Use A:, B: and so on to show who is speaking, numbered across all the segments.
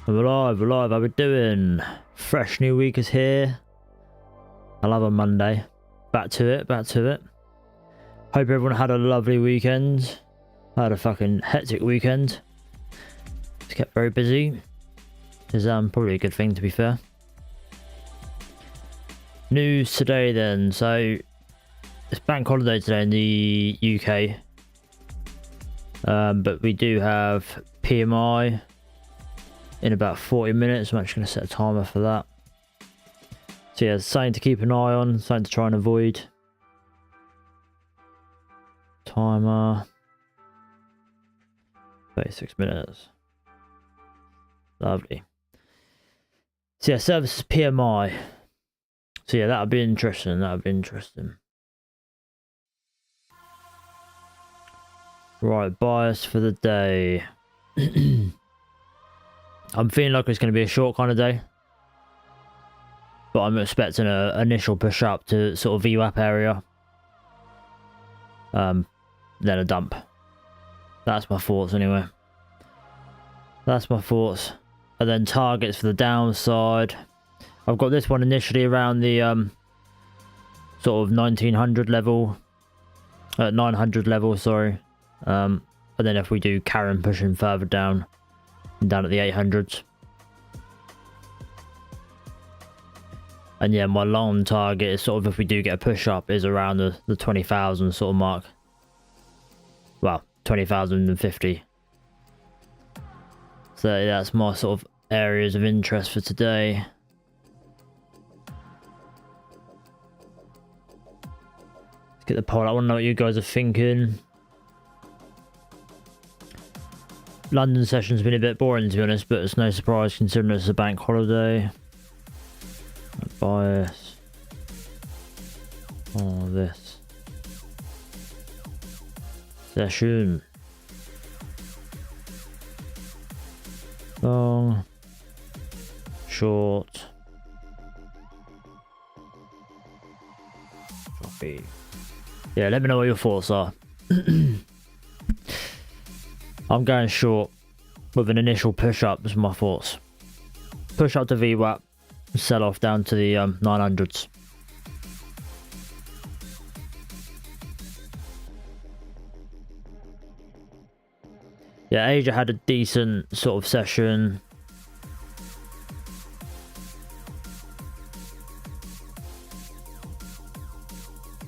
A: We're alive, how we doing? Fresh new week is here. I love a Monday. Back to it. Hope everyone had a lovely weekend. I had a fucking hectic weekend. Just kept very busy. Is probably a good thing, to be fair. News today then. So it's bank holiday today in the UK. But we do have PMI in about 40 minutes. I'm actually going to set a timer for that. So yeah, something to keep an eye on, something to try and avoid. Timer. 36 minutes. Lovely. So yeah, services PMI. So yeah, that'll be interesting. Right, bias for the day. I'm feeling like it's going to be a short kind of day. But I'm expecting an initial push up to sort of VWAP area. Then a dump. That's my thoughts anyway. And then targets for the downside. I've got this one initially around the sort of 1900 level. 900 level, sorry. And then if we do Karen pushing further down at the 800s. And yeah, my long target is sort of, if we do get a push up, is around the 20,000 sort of mark. Well, 20,050. So yeah, that's my sort of areas of interest for today. Let's get the poll. I want to know what you guys are thinking. London session's been a bit boring, to be honest, but it's no surprise considering it's a bank holiday. Bias. Oh, this session. Long. Short. Choppy. Yeah, let me know what your thoughts are. I'm going short with an initial push up, is my thoughts. Push up to VWAP, sell off down to the 900s. Yeah, Asia had a decent sort of session.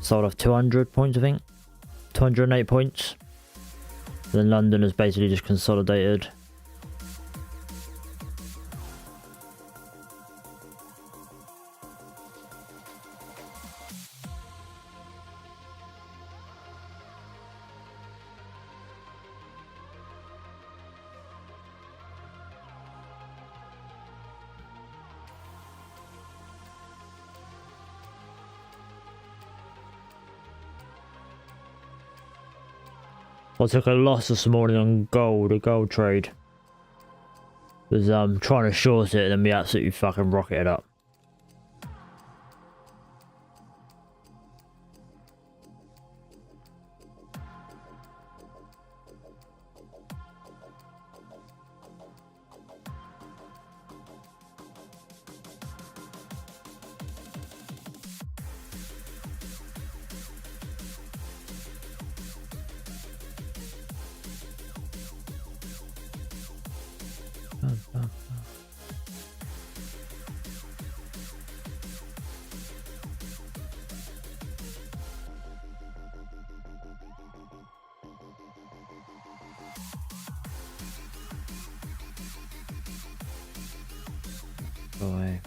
A: Sold off 200 points, I think. 208 points. Then London has basically just consolidated. I took a loss this morning on gold, a gold trade. Was trying to short it and then we absolutely fucking rocketed up. Boy.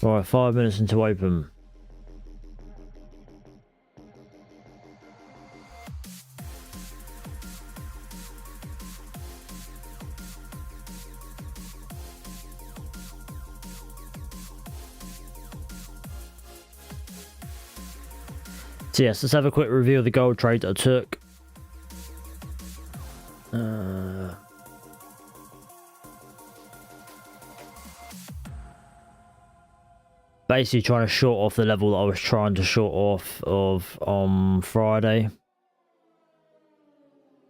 A: Right, 5 minutes into open. So yes, let's have a quick review of the gold trade that I took. basically trying to short off the level that I was trying to short off of on Friday.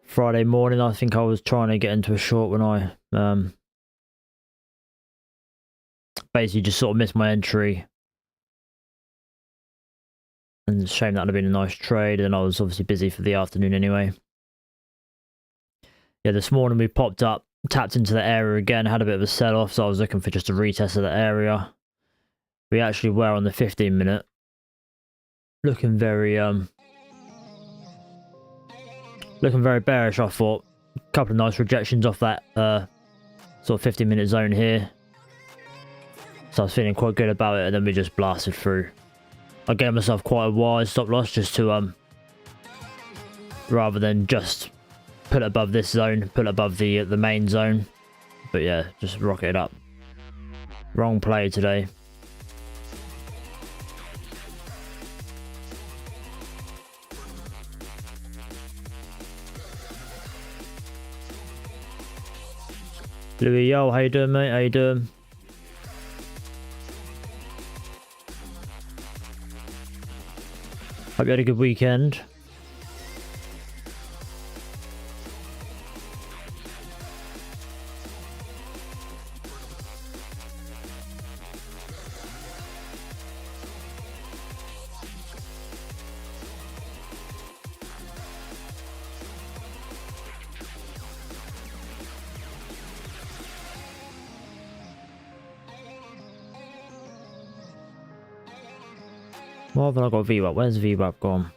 A: Friday morning, I think I was trying to get into a short when I basically just sort of missed my entry. And it's a shame that would have been a nice trade, and I was obviously busy for the afternoon anyway. Yeah, this morning we popped up, tapped into the area again, had a bit of a sell-off, so I was looking for just a retest of the area. We actually were on the 15-minute. Looking very bearish, I thought. A couple of nice rejections off that sort of 15-minute zone here. So I was feeling quite good about it, and then we just blasted through. I gave myself quite a wide stop loss just to rather than just put it above this zone, put it above the main zone. But yeah, just rocket it up. Wrong play today. Louis, yo, how you doing, mate? How you doing? Hope you had a good weekend. Why haven't I got VWAP? Where's VWAP gone?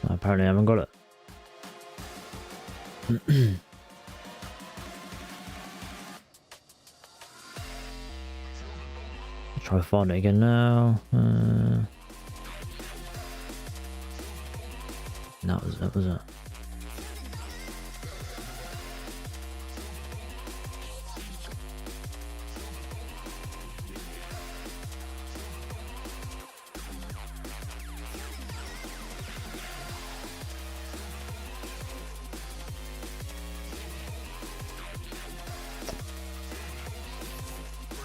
A: Apparently I haven't got it. Try to find it again now. That was it.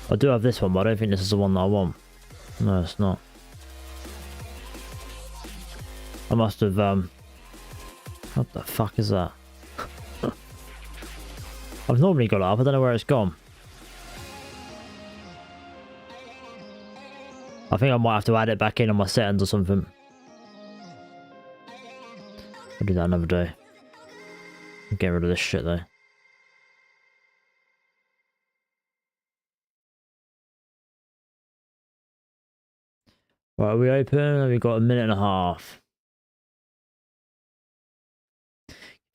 A: I do have this one, but I don't think this is the one that I want. No, it's not. I must have, what the fuck is that? I've normally got it up, I don't know where it's gone. I think I might have to add it back in on my settings or something. I'll do that another day. Get rid of this shit though. Right, are we open? We've got a minute and a half.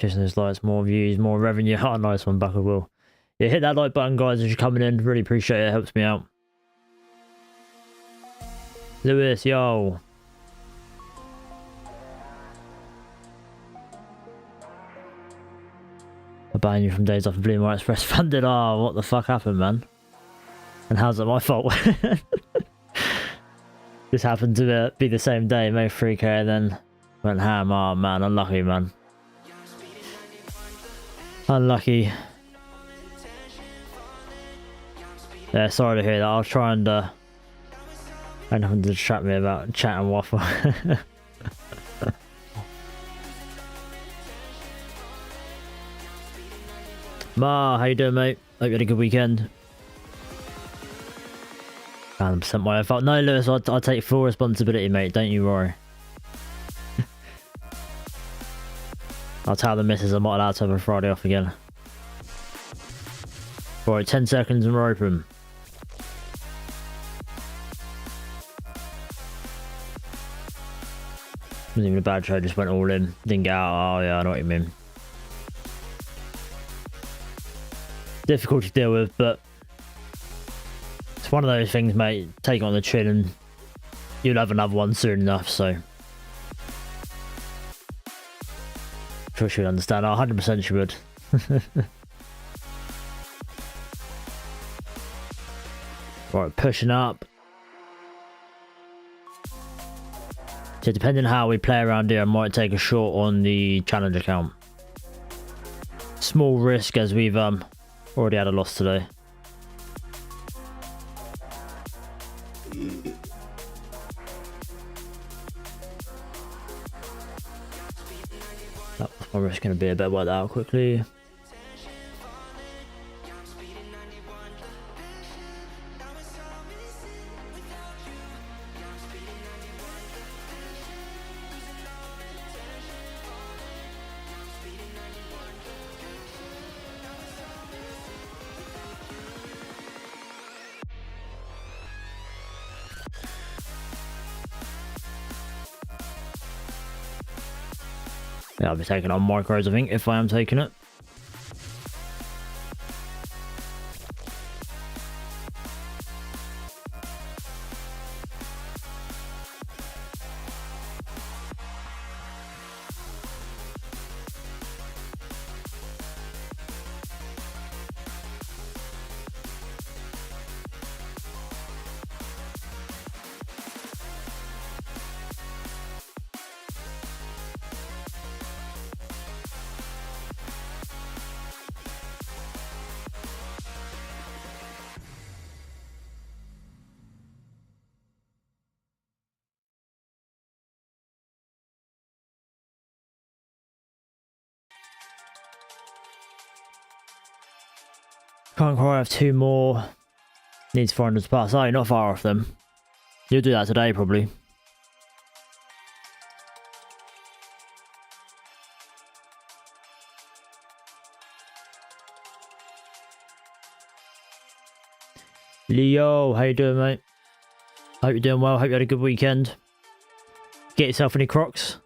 A: Chasing those likes, more views, more revenue. Oh, nice one, Buckle Will. Yeah, hit that like button, guys, as you're coming in. Really appreciate it. It helps me out. Lewis, yo. I ban you from days off and Blue More Express funded. Oh, what the fuck happened, man? And how's it my fault? This happened to be the same day, made 3k and then went ham. Oh man, unlucky, man. Unlucky. Yeah, sorry to hear that. I'll try and nothing to distract me about chat and waffle. Ma, how you doing, mate? Hope you had a good weekend. 100% my fault. No, Lewis, I'll take full responsibility, mate. Don't you worry. I'll tell the missus I'm not allowed to have a Friday off again. Alright, 10 seconds and we're open. Wasn't even a bad trade, just went all in. Didn't get out. Oh yeah, I know what you mean. Difficult to deal with, but it's one of those things, mate. Take it on the chin and you'll have another one soon enough, so. I'm sure she would understand. 100% she would. Right, pushing up. So depending on how we play around here, I might take a short on the challenge account. small risk as we've already had a loss today. That was my risk going to be a bit worked out quickly. Yeah, I'll be taking on micros, I think, if I am taking it. Can't quite have 2 more. Needs 400 to pass. Oh, you're not far off them. You'll do that today, probably. Leo, how you doing, mate? Hope you're doing well. Hope you had a good weekend. Get yourself any Crocs.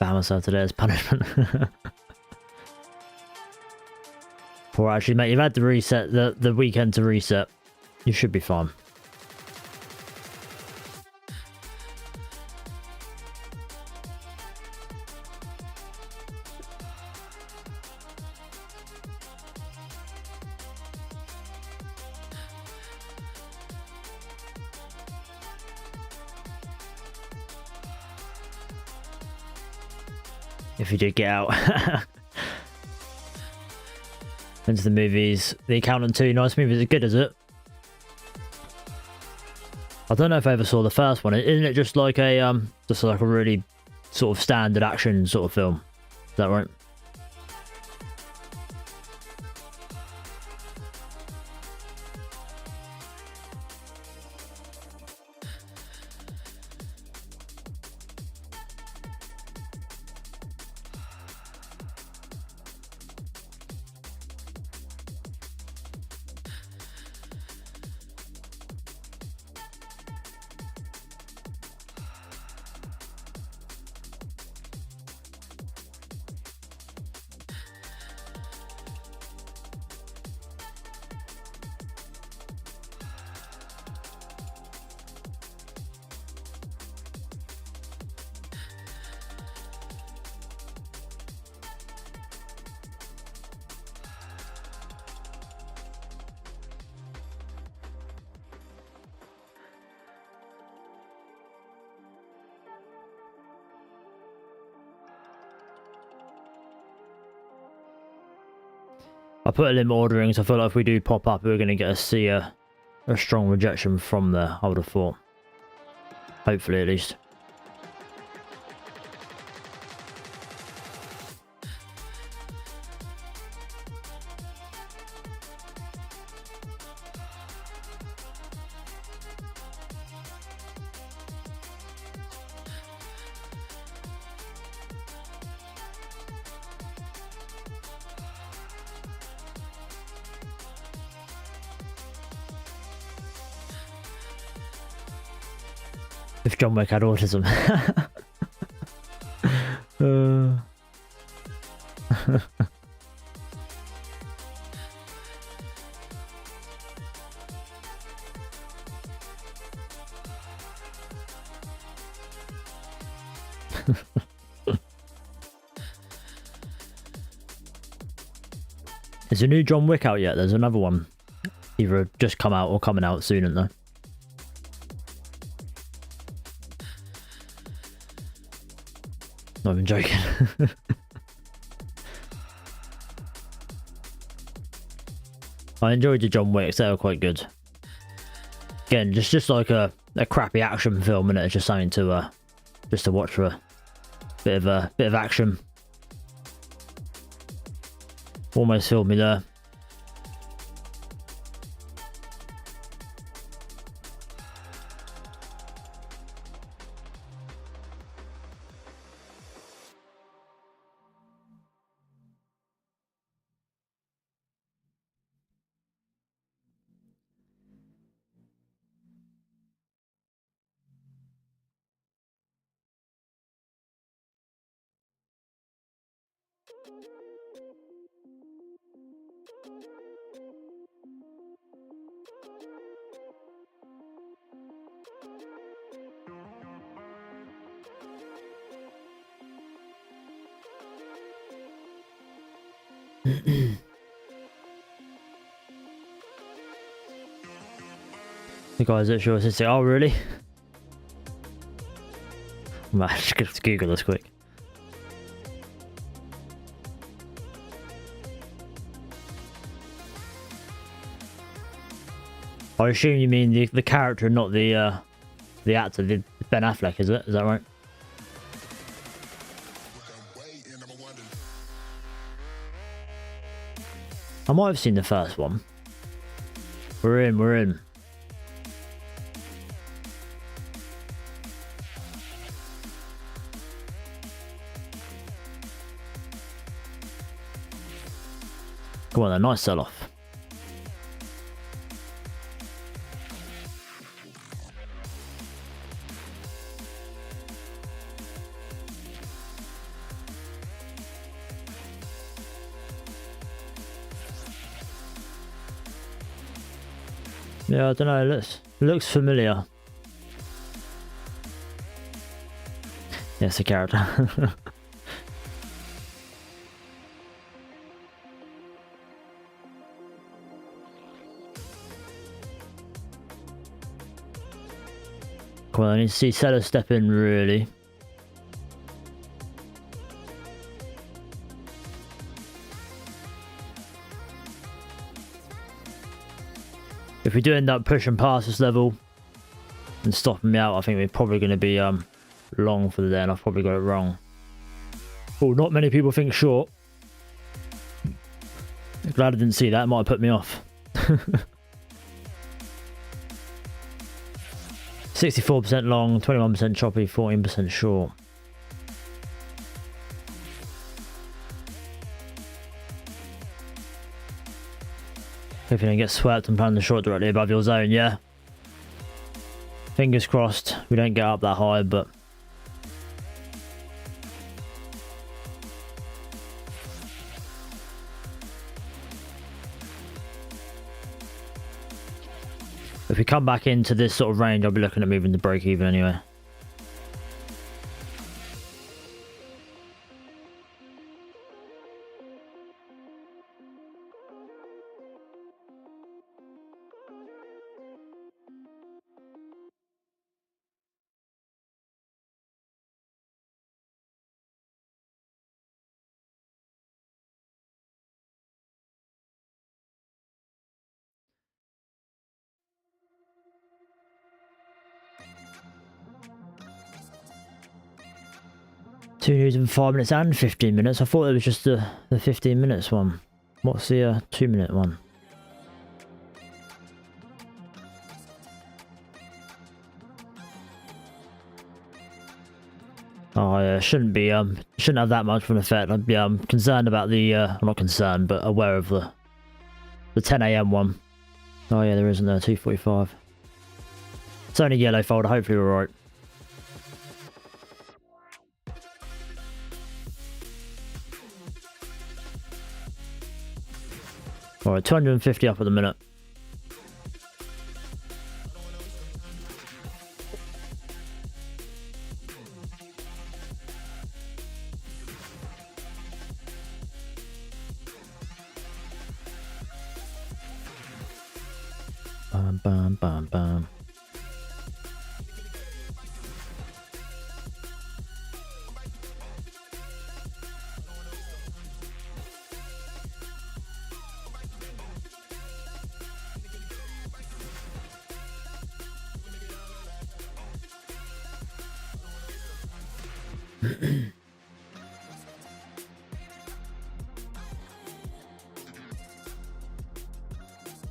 A: Ban myself today as punishment. Poor, actually, mate, you've had to reset the weekend to reset. You should be fine. If you did get out. Into the movies. The Accountant 2, nice movie. Is it good, is it? I don't know if I ever saw the first one. Isn't it just like a really sort of standard action sort of film? Is that right? I put a limit ordering, so I feel like if we do pop up, we're going to see a strong rejection from there, I would have thought. Hopefully, at least. If John Wick had autism. Is a new John Wick out yet? There's another one. Either just come out or coming out soon, isn't there? Not even joking. I enjoyed the John Wicks, they were quite good. Again, just like a crappy action film, and it's just something to just to watch for a bit of action. Almost filled me there. The guys at sure say, "Oh, really?" I'm just gonna Google this quick. I assume you mean the character, not the actor, the Ben Affleck, is it? Is that right? I might have seen the first one. We're in. Come on, a nice sell-off. Yeah, I don't know, it looks familiar. Yes, the character. Come on, I need to see seller step in, really. If we do end up pushing past this level and stopping me out, I think we're probably going to be long for the day, and I've probably got it wrong. Oh, not many people think short. Glad I didn't see that, it might have put me off. 64% long, 21% choppy, 14% short. If you don't get swept and plan the short directly above your zone, yeah. Fingers crossed we don't get up that high, but if we come back into this sort of range, I'll be looking at moving the break even anyway. Two news in 5 minutes and 15 minutes. I thought it was just the 15 minutes one. What's the 2-minute one? Oh yeah, shouldn't have that much of an effect. I'm concerned about the I'm not concerned, but aware of the 10 AM one. Oh yeah, there isn't there, 2:45. It's only yellow folder, hopefully we're alright. Alright, 250 up at the minute. Bam, bam, bam, bam.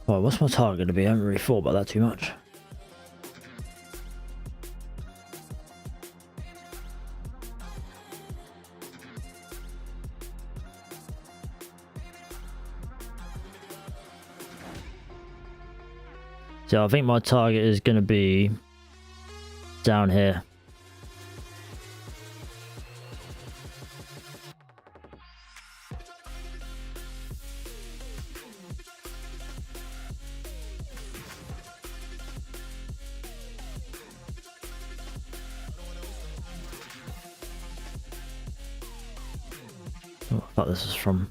A: Right, what's my target going to be? I haven't really thought about that too much. So I think my target is going to be down here. Oh, I thought this was from...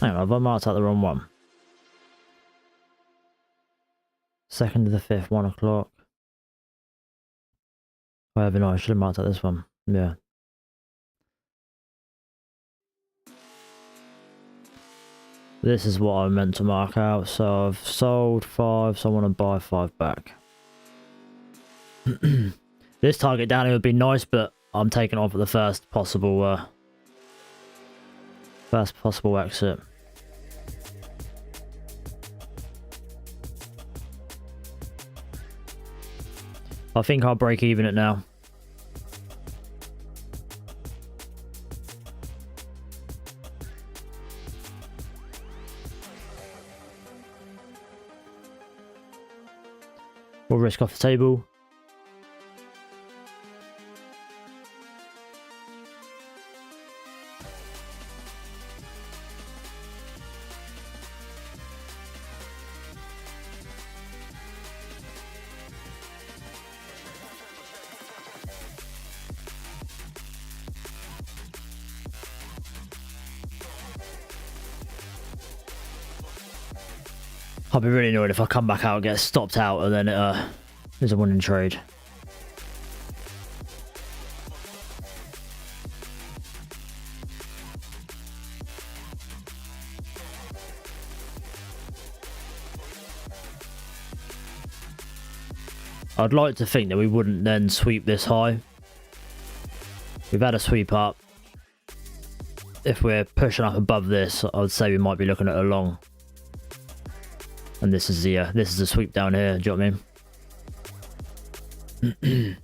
A: Hang on, have I marked out the wrong one? 2nd to the 5th, 1 o'clock. However, no, I should have marked out this one. Yeah. This is what I meant to mark out. So I've sold 5, so I want to buy 5 back. This target down here would be nice, but I'm taking off at the first possible exit. I think I'll break even it now. We'll risk off the table. I'll be really annoyed if I come back out and get stopped out and then it is a winning trade. I'd like to think that we wouldn't then sweep this high. We've had a sweep up. If we're pushing up above this, I would say we might be looking at a long. And this is the sweep down here, do you know what I mean?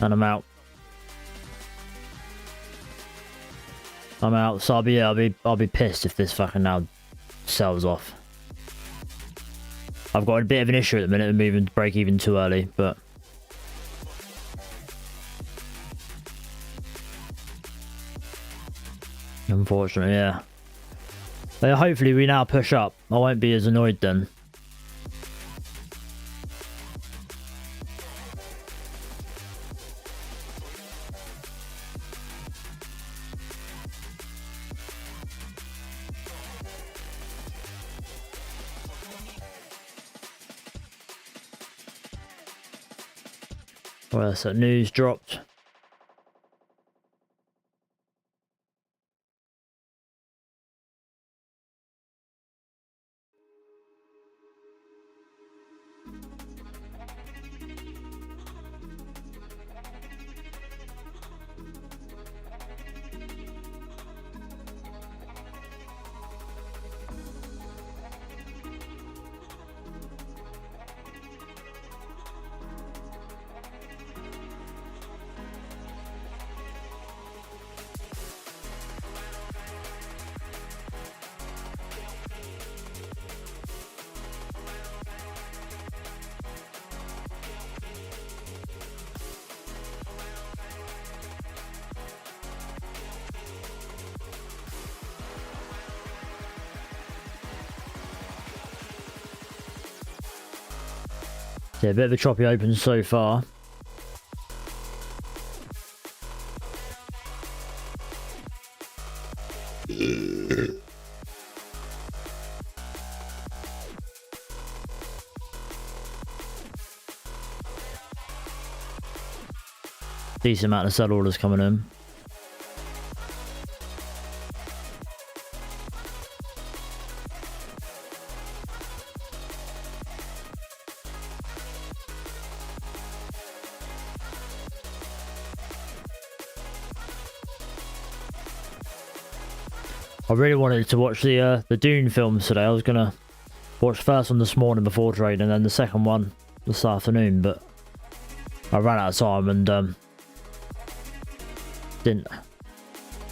A: And I'm out. So I'll be pissed if this fucking now sells off. I've got a bit of an issue at the minute of moving to break even too early, but unfortunately, yeah. But hopefully we now push up. I won't be as annoyed then. Well, so news dropped. Yeah, a bit of a choppy open so far. Decent amount of sell orders coming in. I really wanted to watch the Dune films today. I was gonna watch the first one this morning before trading, and then the second one this afternoon, but I ran out of time and didn't.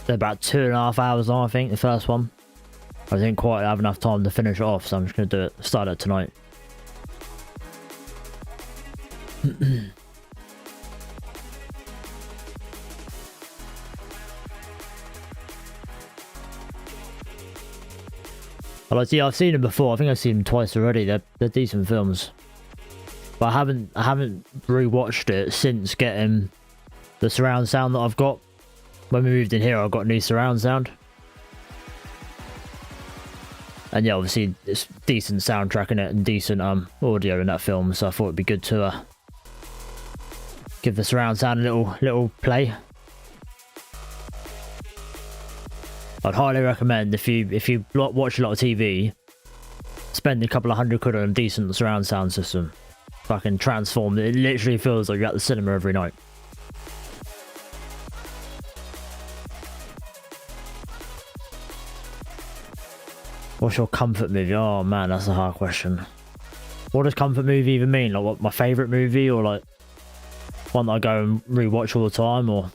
A: They're about 2.5 hours long, I think, the first one. I didn't quite have enough time to finish it off, so I'm just gonna do it. Start it tonight. Yeah, I've seen them before. I think I've seen them twice already. They're decent films, but I haven't rewatched it since getting the surround sound that I've got. When we moved in here, I got new surround sound, and yeah, obviously it's decent soundtrack in it and decent audio in that film. So I thought it'd be good to give the surround sound a little play. I'd highly recommend if you watch a lot of TV, spend a couple of £100 on a decent surround sound system. Fucking transformed. It literally feels like you're at the cinema every night. What's your comfort movie? Oh man, that's a hard question. What does comfort movie even mean? Like, what, my favourite movie, or like one that I go and rewatch all the time, or?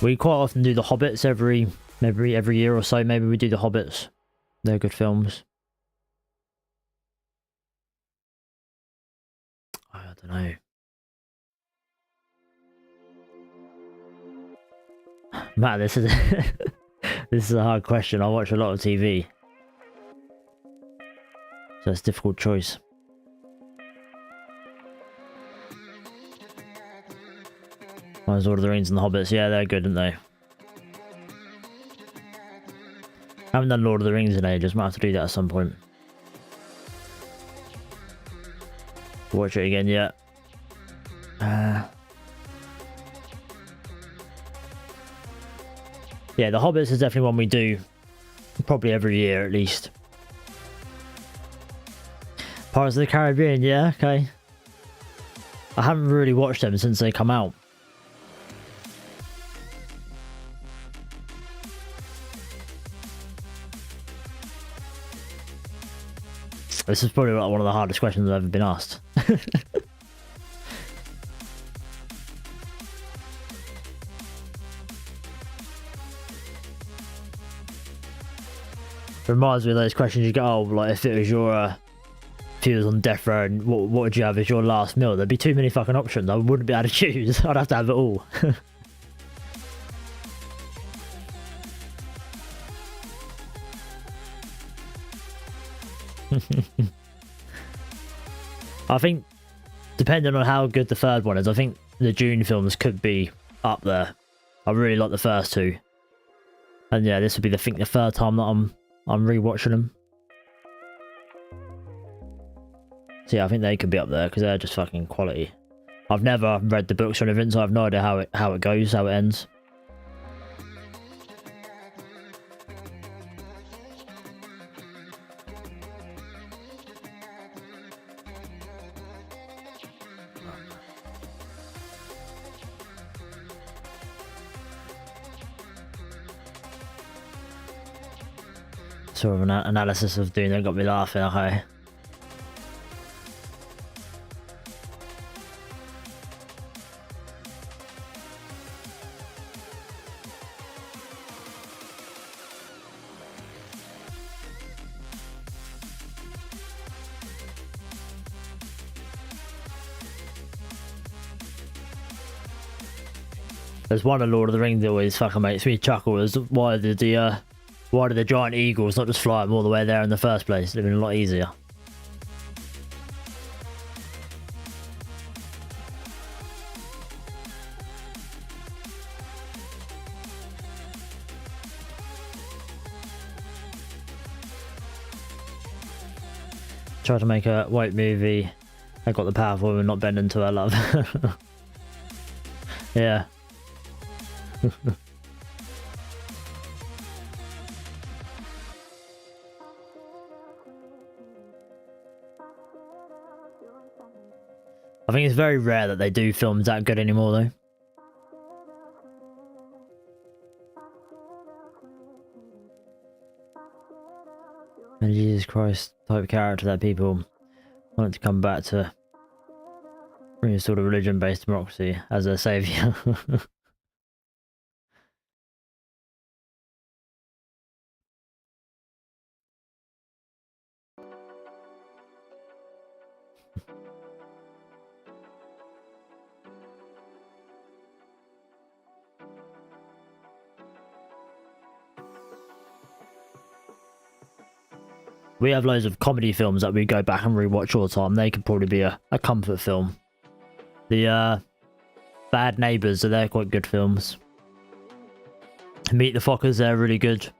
A: We quite often do the Hobbits every year or so. Maybe we do the Hobbits. They're good films. I don't know. Man, this is this is a hard question. I watch a lot of TV, so it's a difficult choice. There's Lord of the Rings and the Hobbits. Yeah, they're good, aren't they? I haven't done Lord of the Rings in ages. Might have to do that at some point. Watch it again, yeah. Yeah, the Hobbits is definitely one we do probably every year at least. Pirates of the Caribbean, yeah, okay. I haven't really watched them since they come out. This is probably like one of the hardest questions I've ever been asked. Reminds me of those questions you get, oh, like if it was your, if you was on death row, and what would you have as your last meal? There'd be too many fucking options. I wouldn't be able to choose. I'd have to have it all. I think, depending on how good the third one is, I think the Dune films could be up there. I really like the first two, and yeah, this would be the third time that I'm rewatching them. So yeah, I think they could be up there because they're just fucking quality. I've never read the books or anything, so I have no idea how it goes, how it ends. Sort of an analysis of Dune that got me laughing, okay. There's one of Lord of the Rings that always fucking makes me chuckle, is why did the giant eagles not just fly them all the way there in the first place? It'd been a lot easier. Tried to make a white movie. I got the powerful woman not bending to her love. Yeah. I think it's very rare that they do films that good anymore though. And Jesus Christ type character that people want to come back to restore the religion-based democracy as their saviour. We have loads of comedy films that we go back and rewatch all the time. They could probably be a comfort film. The Bad Neighbours, so they're quite good films. Meet the Fockers, they're really good.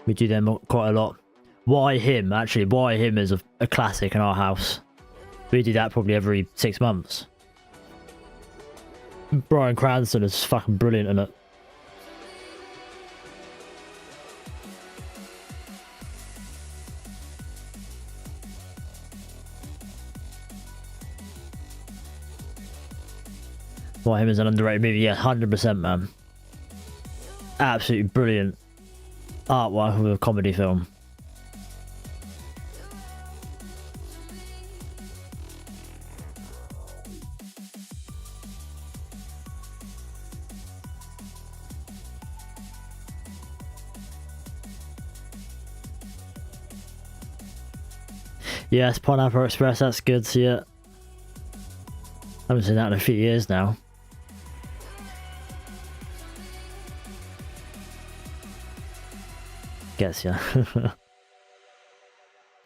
A: We do them quite a lot. Why Him? Actually, Why Him is a classic in our house. We do that probably every 6 months. Bryan Cranston is fucking brilliant in it. Why Him is an underrated movie. Yeah, 100%, man. Absolutely brilliant artwork with a comedy film. Yes, Pineapple Express, that's good. See it. I haven't seen that in a few years now. Guess, yeah.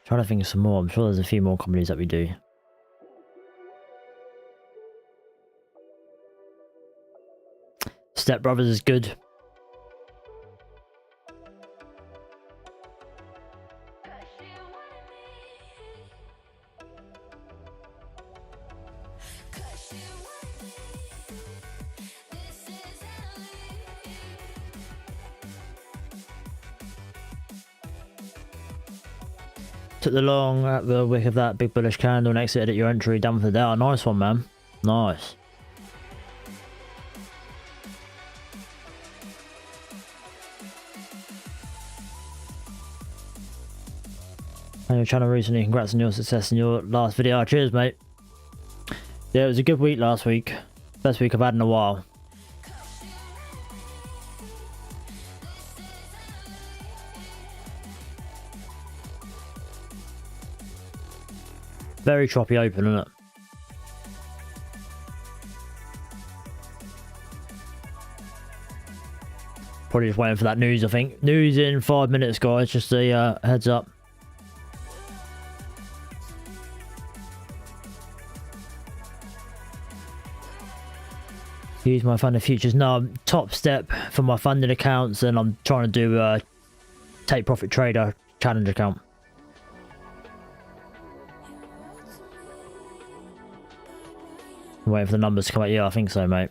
A: Trying to think of some more. I'm sure there's a few more comedies that we do. Step Brothers is good. Took the long at the wick of that big bullish candle and exited at your entry. Done for the day. Oh, nice one, man. Nice. On your channel recently. Congrats on your success in your last video. Oh, cheers, mate. Yeah, it was a good week last week. Best week I've had in a while. Very choppy open, isn't it? Probably just waiting for that news, I think. News in 5 minutes, guys. Just a heads up. Use my funded futures. No, I'm Topstep for my funded accounts, and I'm trying to do a Take Profit Trader challenge account. I'm waiting for the numbers to come out. Yeah, I think so, mate.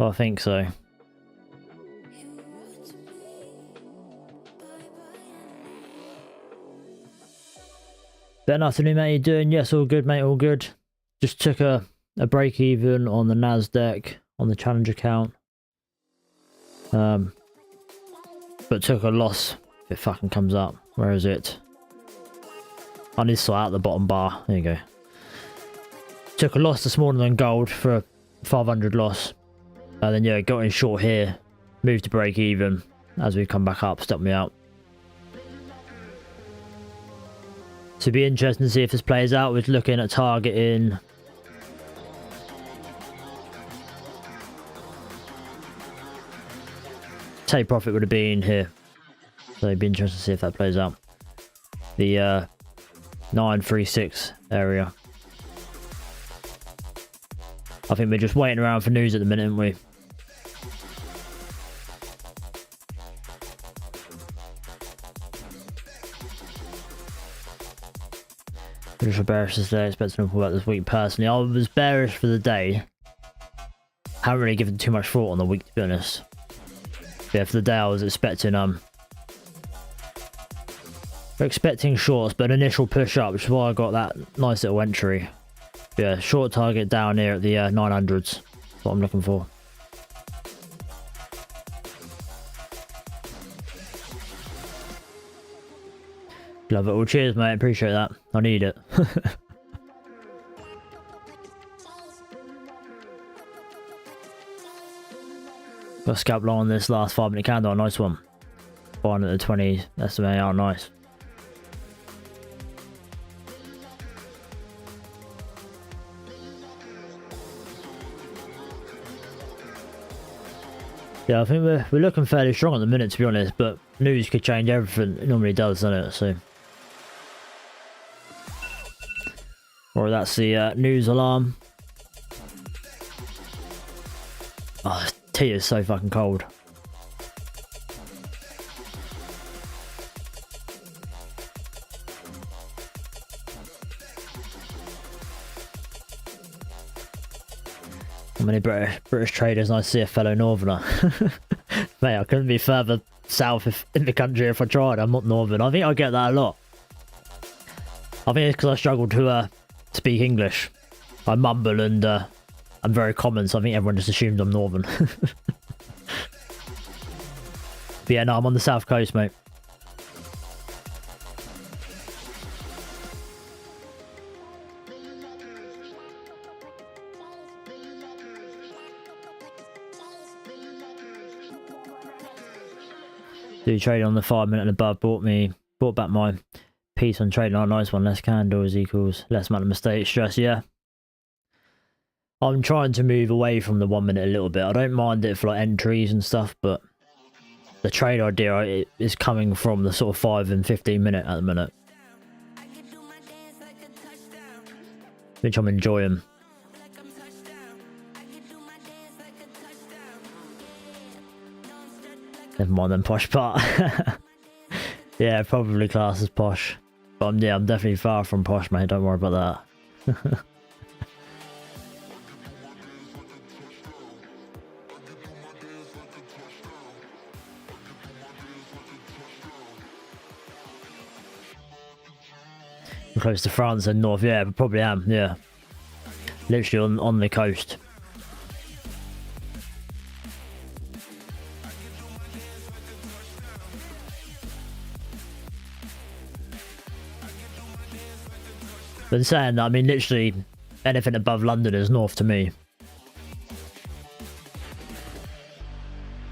A: I think so. Better afternoon, mate. How you doing? Yes, all good, mate. All good. Just took a break even on the Nasdaq on the challenge account. But took a loss. If it fucking comes up. Where is it? I need to sort out the bottom bar. There you go. Took a loss this morning on gold for a 500 loss. And then, yeah, got in short here. Moved to break even as we come back up. Stop me out. So it'd be interesting to see if this plays out. We're looking at targeting. Take profit would have been here. So it'd be interesting to see if that plays out. The 936 area. I think we're just waiting around for news at the minute, aren't we? Initial bearish today, expecting to pull back this week personally. I was bearish for the day. Haven't really given too much thought on the week, to be honest. Yeah, for the day I was expecting shorts, but an initial push up, which is why I got that nice little entry. Yeah, short target down here at the 900s. That's what I'm looking for. Love it. Well, cheers, mate. Appreciate that. I need it. Got a scalp long on this last 5-minute candle. Nice one. Buying at the 20 SMA. Oh, nice. Yeah, I think we're looking fairly strong at the minute, to be honest, but news could change everything. It normally does, doesn't it? So, or that's the news alarm. Oh, this tea is so fucking cold. How many British traders and I see a fellow northerner. Mate, I couldn't be further south in the country if I tried. I'm not northern. I think I get that a lot. I think it's because I struggle to speak English. I mumble and I'm very common, so I think everyone just assumes I'm northern. But yeah, no, I'm on the south coast, mate. Do trade on the 5-minute and above. Bought back my piece on trading. Oh, nice one. Less candles equals less amount of mistake stress. Yeah. I'm trying to move away from the 1 minute a little bit. I don't mind it for like entries and stuff, but the trade idea is coming from the sort of 5 and 15 minute at the minute, which I'm enjoying. Never mind them posh part. Yeah, probably class as posh. But yeah, I'm definitely far from posh, mate. Don't worry about that. I'm close to France and north, yeah, but probably am, yeah. Literally on the coast. But saying that, I mean, literally anything above London is north to me.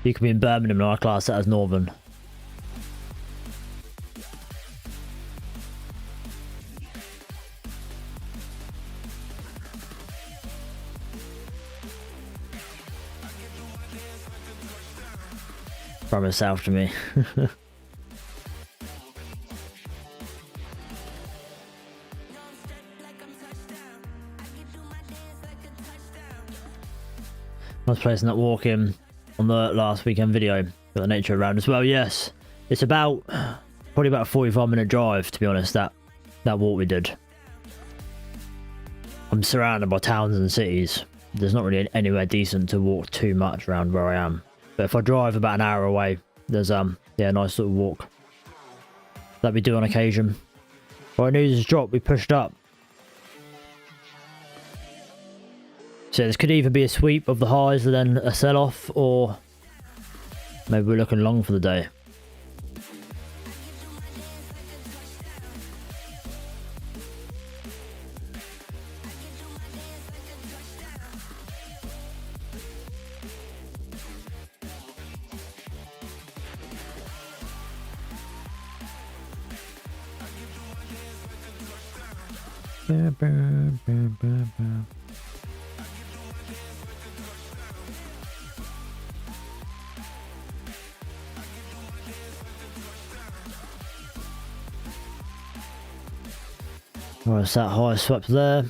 A: You could be in Birmingham and I class that as northern. From the south to me. I was placing that walk in on the last weekend video. Got the nature around as well. Yes, it's probably about a 45-minute drive, to be honest. That walk we did. I'm surrounded by towns and cities. There's not really anywhere decent to walk too much around where I am. But if I drive about an hour away, there's yeah, a nice little walk that we do on occasion. Right, news has dropped. We pushed up. So this could either be a sweep of the highs and then a sell-off, or maybe we're looking long for the day. Right, it's that high swept there.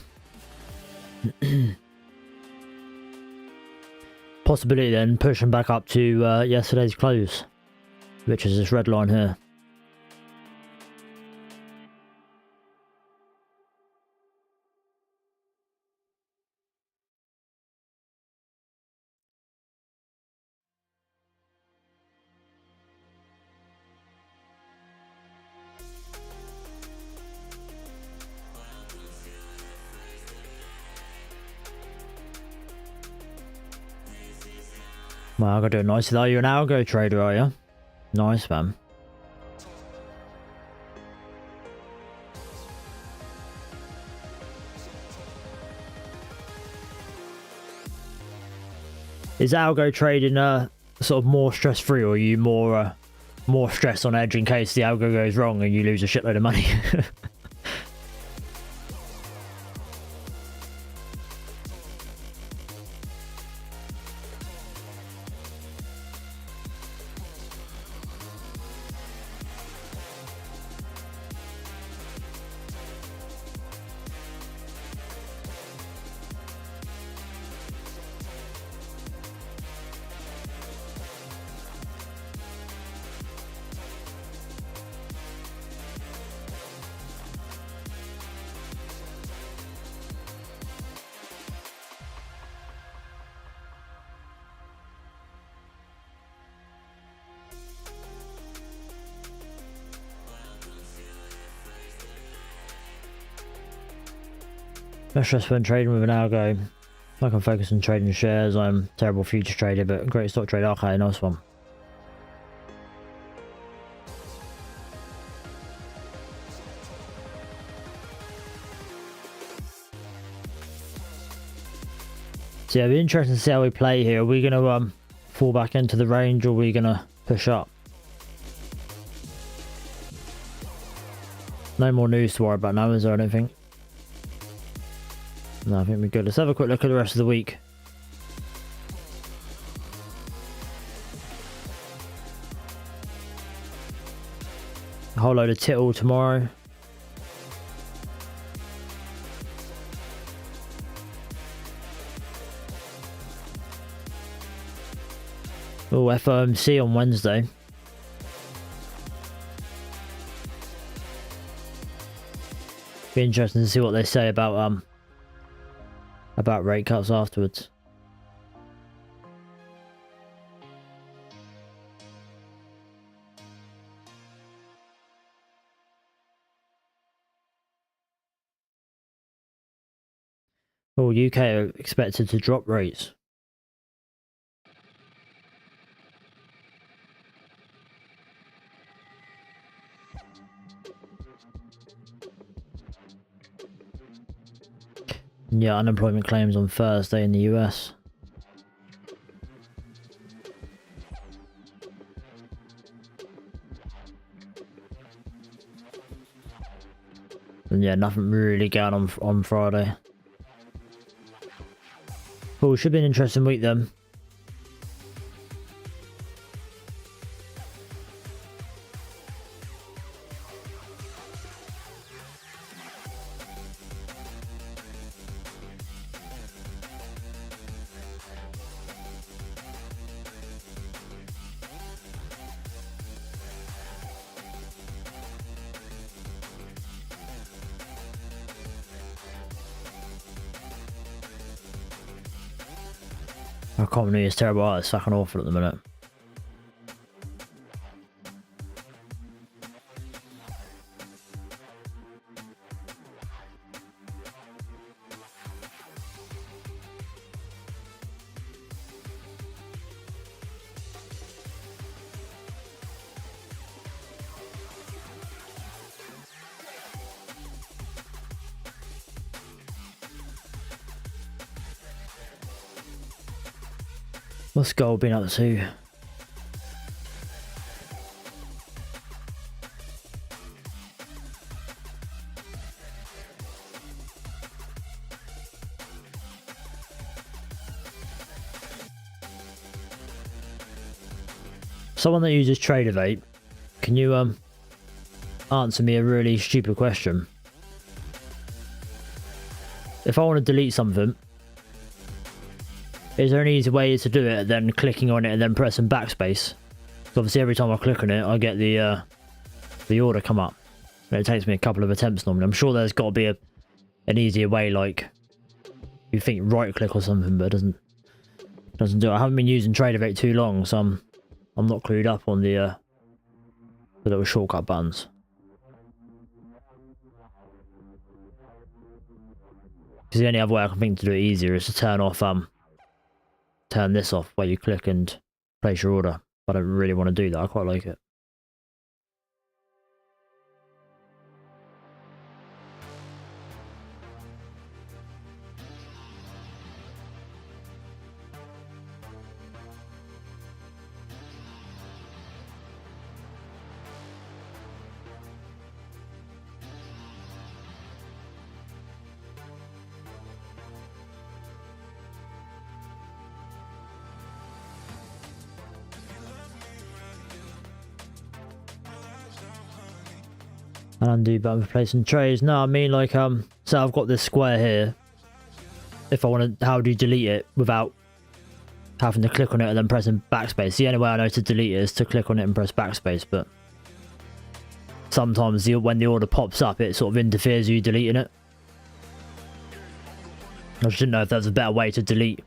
A: Possibility then pushing back up to yesterday's close, which is this red line here. Well, I gotta do it nicely though. You're an algo trader, are you? Nice, man. Is algo trading sort of more stress-free, or are you more stressed on edge in case the algo goes wrong and you lose a shitload of money? No stress when trading with an algo. I can focus on trading shares. I'm a terrible future trader, but great stock trader. Okay, nice one. So yeah, it'll be interesting to see how we play here. Are we gonna fall back into the range, or are we gonna push up? No more news to worry about now, is there? I don't think. No, I think we're good. Let's have a quick look at the rest of the week. A whole load of tittle tomorrow. Oh, FOMC on Wednesday. Be interesting to see what they say about rate cuts afterwards. Oh, UK are expected to drop rates. Yeah, unemployment claims on Thursday in the US. And yeah, nothing really going on Friday. Well, should be an interesting week then. Our comedy is terrible. It's fucking awful at the minute. What's gold been up to? Someone that uses Tradeify, can you answer me a really stupid question? If I want to delete something, is there an easy way to do it than clicking on it and then pressing backspace? Because obviously every time I click on it, I get the order come up. And it takes me a couple of attempts normally. I'm sure there's got to be an easier way, like you think right click or something, but it doesn't do it. I haven't been using Tradeify too long, so I'm not clued up on the little shortcut buttons. Because the only other way I can think to do it easier is to turn this off where you click and place your order. I don't really want to do that. I quite like it. And undo button for placing trades. No, I mean like so I've got this square here. If I want to, how do you delete it without having to click on it and then pressing backspace? The only way I know to delete it is to click on it and press backspace, but sometimes when the order pops up, it sort of interferes with you deleting it. I just didn't know if there was a better way to delete.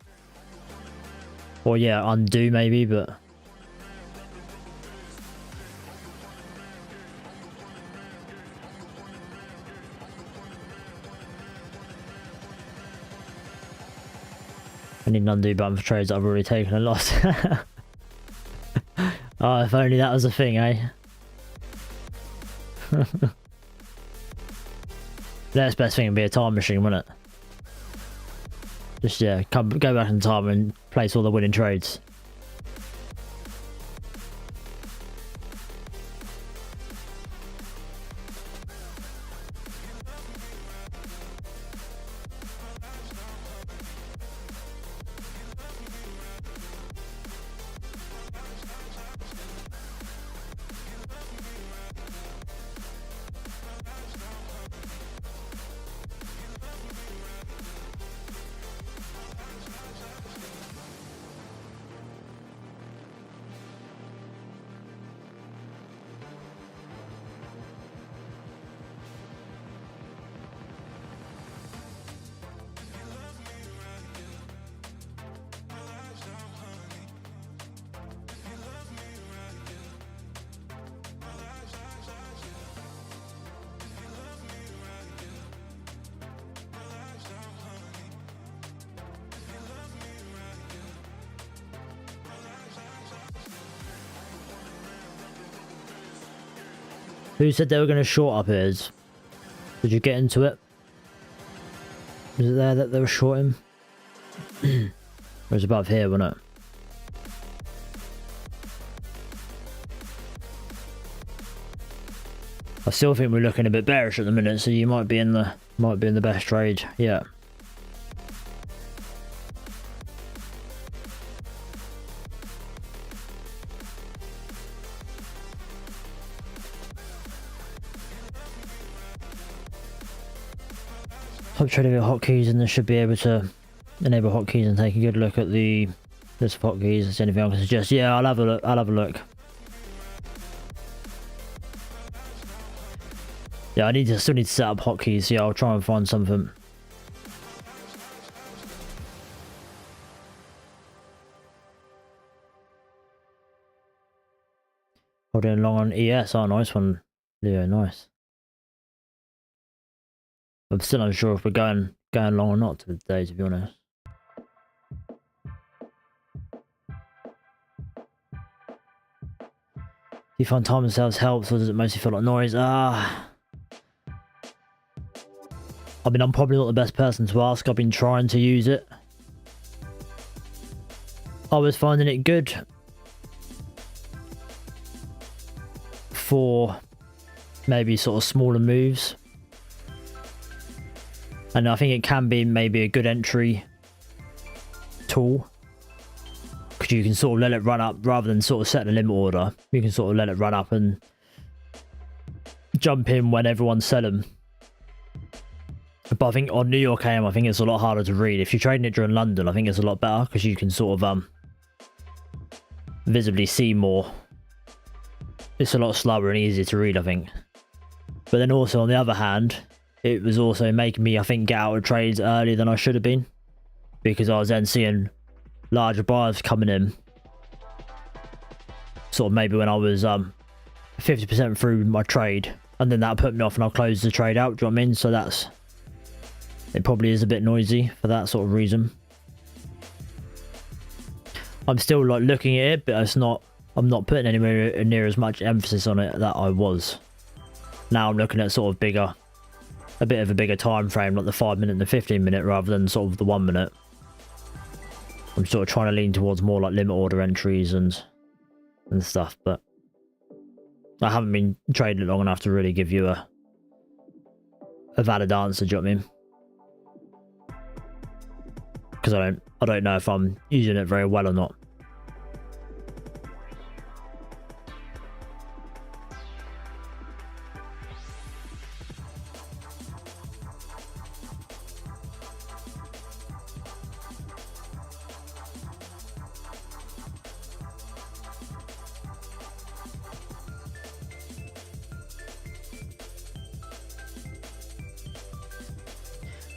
A: Or yeah, undo maybe, but I need an undo button for trades that I've already taken and lost. Oh, if only that was a thing, eh? Next best thing would be a time machine, wouldn't it? Just, yeah, go back in time and place all the winning trades. Who said they were going to short up ears? Did you get into it? Was it there that they were shorting? It was above here, wasn't it? I still think we're looking a bit bearish at the minute, so you might be in the best trade. Yeah. Top trading with hotkeys, and this should be able to enable hotkeys and take a good look at the list of hotkeys. Is anything I can suggest? Yeah, I'll have a look. I'll have a look. Yeah, still need to set up hotkeys. Yeah, I'll try and find something. Holding long on ES. Oh, nice one, Leo. Nice. I'm still unsure if we're going long or not today, to be honest. Do you find time themselves helps, or does it mostly feel like noise? I mean, I'm probably not the best person to ask. I've been trying to use it. I was finding it good for maybe sort of smaller moves. And I think it can be maybe a good entry tool, because you can sort of let it run up rather than sort of setting a limit order. You can sort of let it run up and jump in when everyone's selling. But I think on New York AM, I think it's a lot harder to read. If you're trading it during London, I think it's a lot better, because you can sort of visibly see more. It's a lot slower and easier to read, I think. But then also on the other hand, it was also making me, I think, get out of trades earlier than I should have been, because I was then seeing larger buyers coming in. Sort of maybe when I was 50% through my trade, and then that put me off and I'll close the trade out. Do you know what I mean? So it probably is a bit noisy for that sort of reason. I'm still like looking at it, but it's not. I'm not putting anywhere near as much emphasis on it that I was. Now I'm looking at sort of a bit of a bigger time frame, like the 5 minute and the 15 minute, rather than sort of the 1 minute. I'm sort of trying to lean towards more like limit order entries and stuff, but I haven't been trading it long enough to really give you a valid answer. Do you know what I mean? Because I don't know if I'm using it very well or not.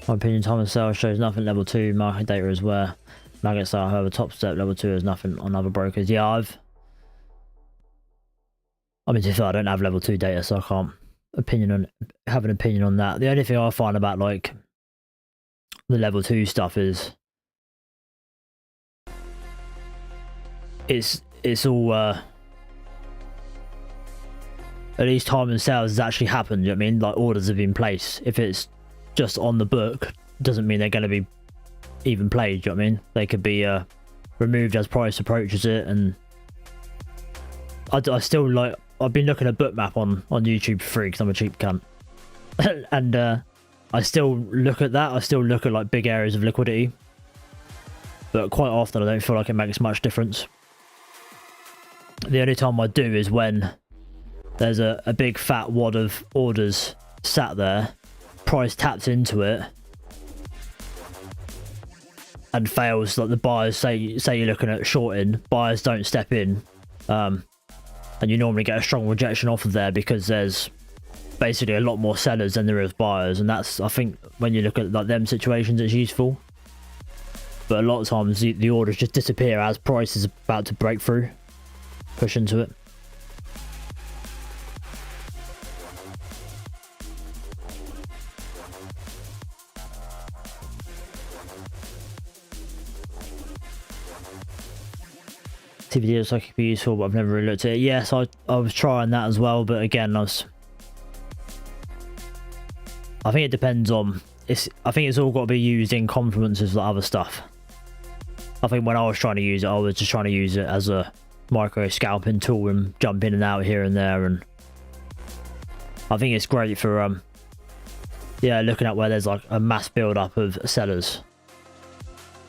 A: My opinion, time of sale shows nothing. Level 2 market data is where nuggets are. However, Topstep level 2 is nothing on other brokers. Yeah, I mean, to be fair, I don't have level 2 data, so I can't have an opinion on that. The only thing I find about like the level 2 stuff is it's all at least time and sales has actually happened. You know what I mean? Like orders have been placed. If it's just on the book, doesn't mean they're going to be even played. Do you know what I mean? They could be removed as price approaches it, and I still like. I've been looking at Bookmap on YouTube for free because I'm a cheap cunt, and I still look at that. I still look at like big areas of liquidity, but quite often I don't feel like it makes much difference. The only time I do is when there's a big fat wad of orders sat there, price taps into it and fails. Like the buyers say you're looking at shorting, buyers don't step in, and you normally get a strong rejection off of there because there's basically a lot more sellers than there is buyers, and that's, I think, when you look at like them situations, it's useful. But a lot of times the orders just disappear as price is about to break through, push into it. TBD looks like it could be useful, but I've never really looked at it. Yes, I was trying that as well, but again, I think it depends on. I think it's all got to be used in confluence with the other stuff. I think when I was trying to use it, I was just trying to use it as a micro scalping tool and jump in and out here and there, and I think it's great for yeah, looking at where there's like a mass build up of sellers.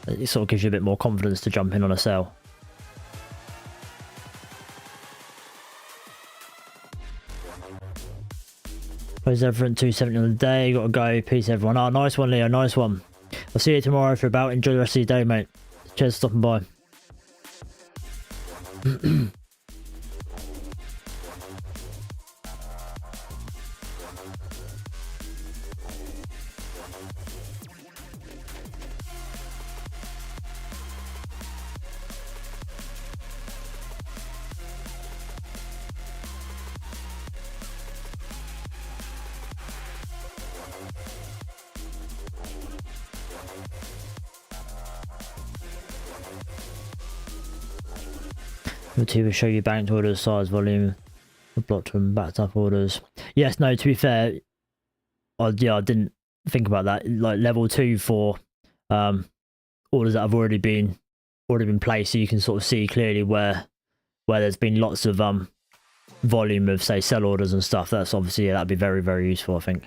A: It sort of gives you a bit more confidence to jump in on a sale. Close everything 270 on the day. Gotta go. Peace, everyone. Oh, nice one, Leo. Nice one. I'll see you tomorrow if you're about. Enjoy the rest of your day, mate. Cheers for stopping by. The two will show you banked orders, size, volume, the blocked and backed up orders. Yes, no, to be fair, I didn't think about that. Like level 2 for orders that have already been placed, so you can sort of see clearly where there's been lots of volume of, say, sell orders and stuff. That's obviously, yeah, that'd be very, very useful, I think.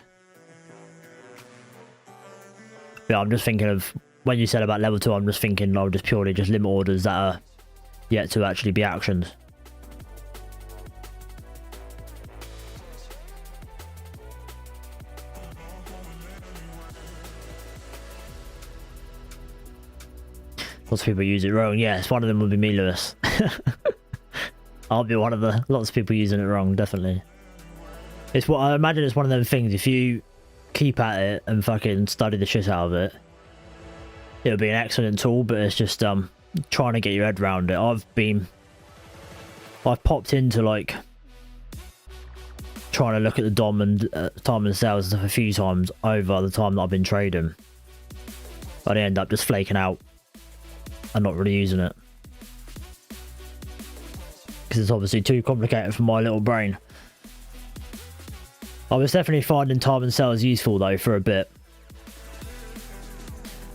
A: Yeah, I'm just thinking of when you said about level 2, I'm just thinking of just purely just limit orders that are yet to actually be actioned. Lots of people use it wrong. Yes, one of them would be me, Lewis. I'll be one of the lots of people using it wrong, definitely. It's what I imagine. It's one of them things. If you keep at it and fucking study the shit out of it, it'll be an excellent tool. But it's just trying to get your head around it. I've popped into like trying to look at the DOM and time and sales stuff a few times over the time that I've been trading, but I end up just flaking out and not really using it. because it's obviously too complicated for my little brain. I was definitely finding time and sales useful though for a bit.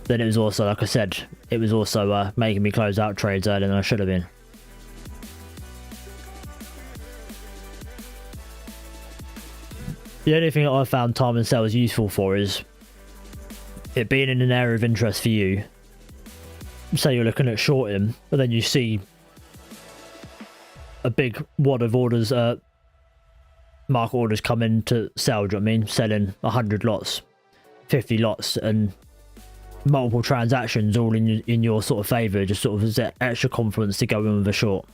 A: Then it was also, like I said, it was also making me close out trades earlier than I should have been. The only thing that I found time and sales useful for is it being in an area of interest for you. Say you're looking at shorting, but then you see a big wad of orders, market orders come in to sell, do you know what I mean? Selling 100 lots, 50 lots, and multiple transactions all in your sort of favour, just sort of as extra confidence to go in with a short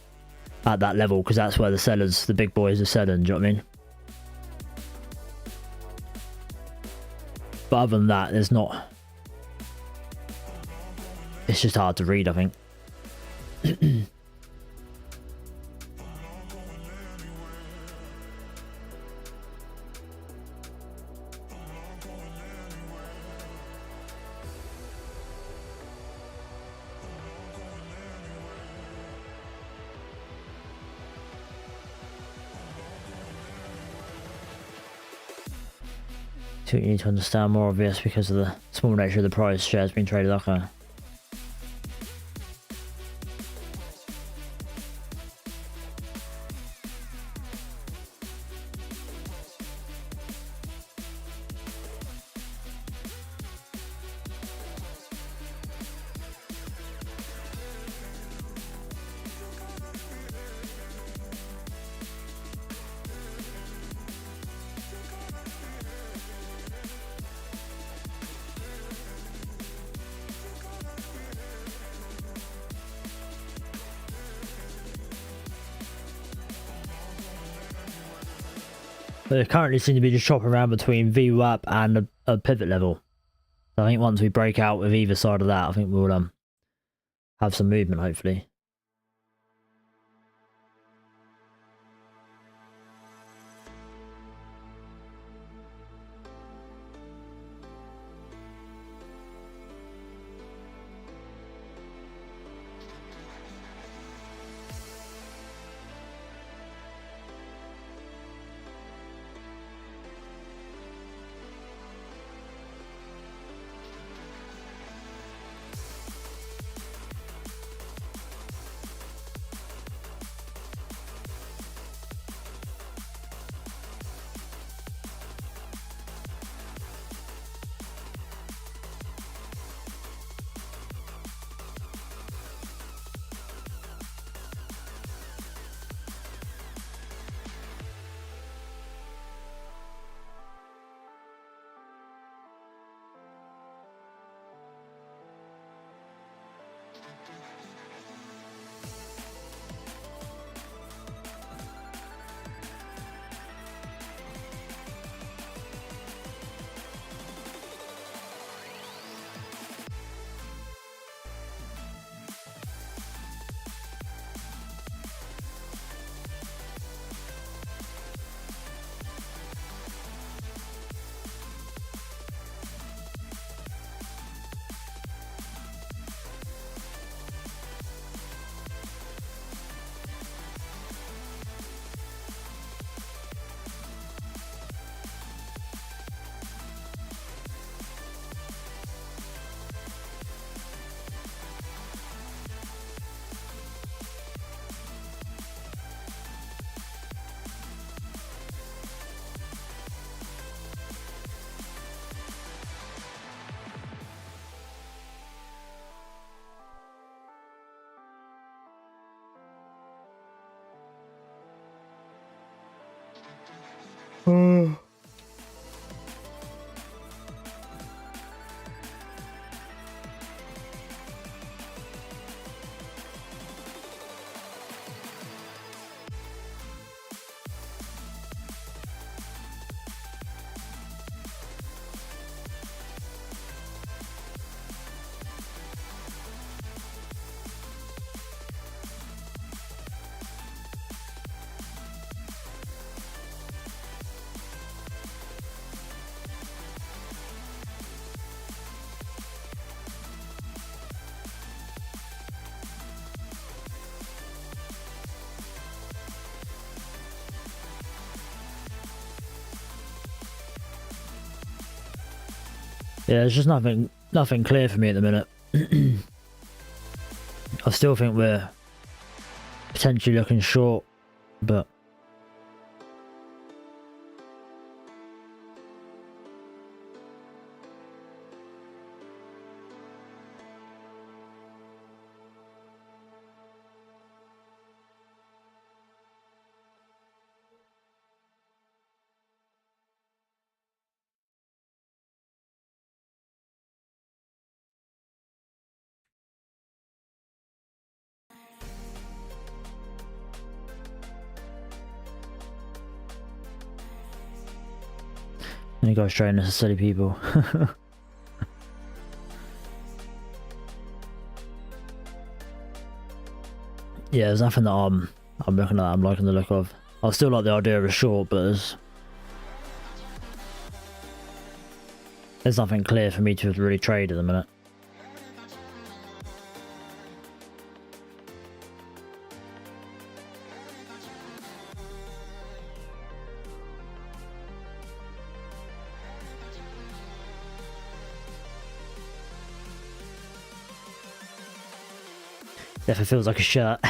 A: at that level, because that's where the sellers, the big boys, are selling, do you know what I mean? But other than that, there's not... It's just hard to read, I think. So you need to understand more of this because of the small nature of the price shares being traded. Okay. But it currently seems to be just chopping around between VWAP and a pivot level. So I think once we break out with either side of that, I think we'll have some movement, hopefully. Yeah, there's just nothing clear for me at the minute. I still think we're potentially looking short, but and you go straight into silly people. Yeah, there's nothing that I'm looking at. I'm liking the look of. I still like the idea of a short, but there's nothing clear for me to really trade at the minute. Definitely feels like a shirt.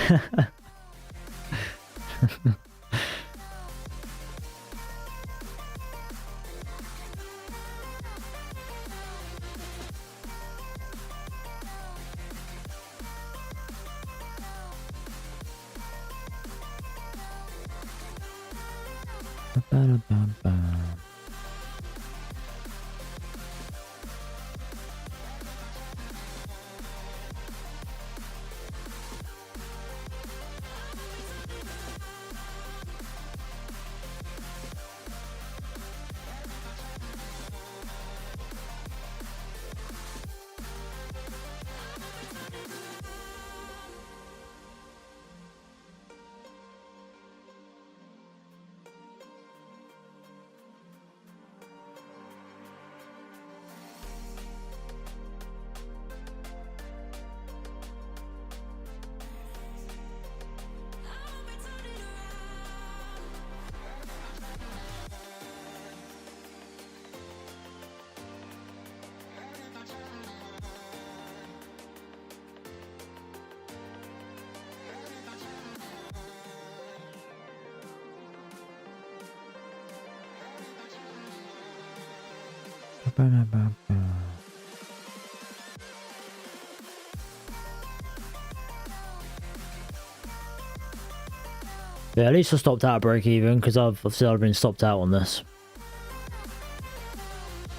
A: Yeah, at least I stopped out at break even, because I've been stopped out on this.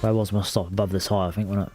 A: Where was my stop? Above this high, I think, wasn't it?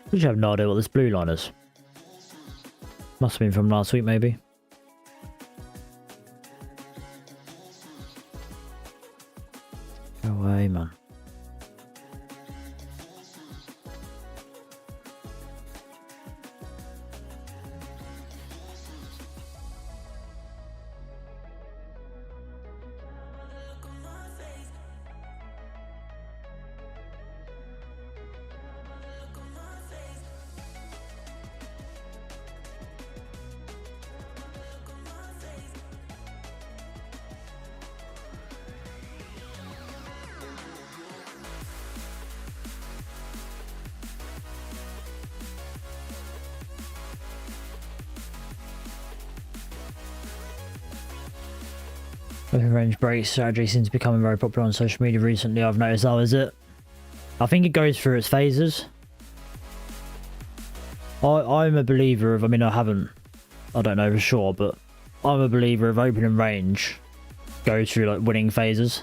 A: I just have no idea what this blue line is. Must have been from last week, maybe. Go away, man. Range break strategy seems to be becoming very popular on social media recently. I've noticed. How is it? I think it goes through its phases. I'm a believer of, I mean, I don't know for sure, but I'm a believer of opening range goes through like winning phases.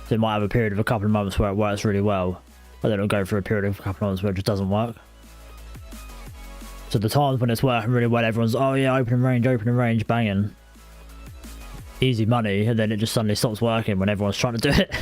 A: So it might have a period of a couple of months where it works really well, but then it'll go through a period of a couple of months where it just doesn't work. So the times when it's working really well, everyone's, oh yeah, opening range, banging. Easy money, and then it just suddenly stops working when everyone's trying to do it.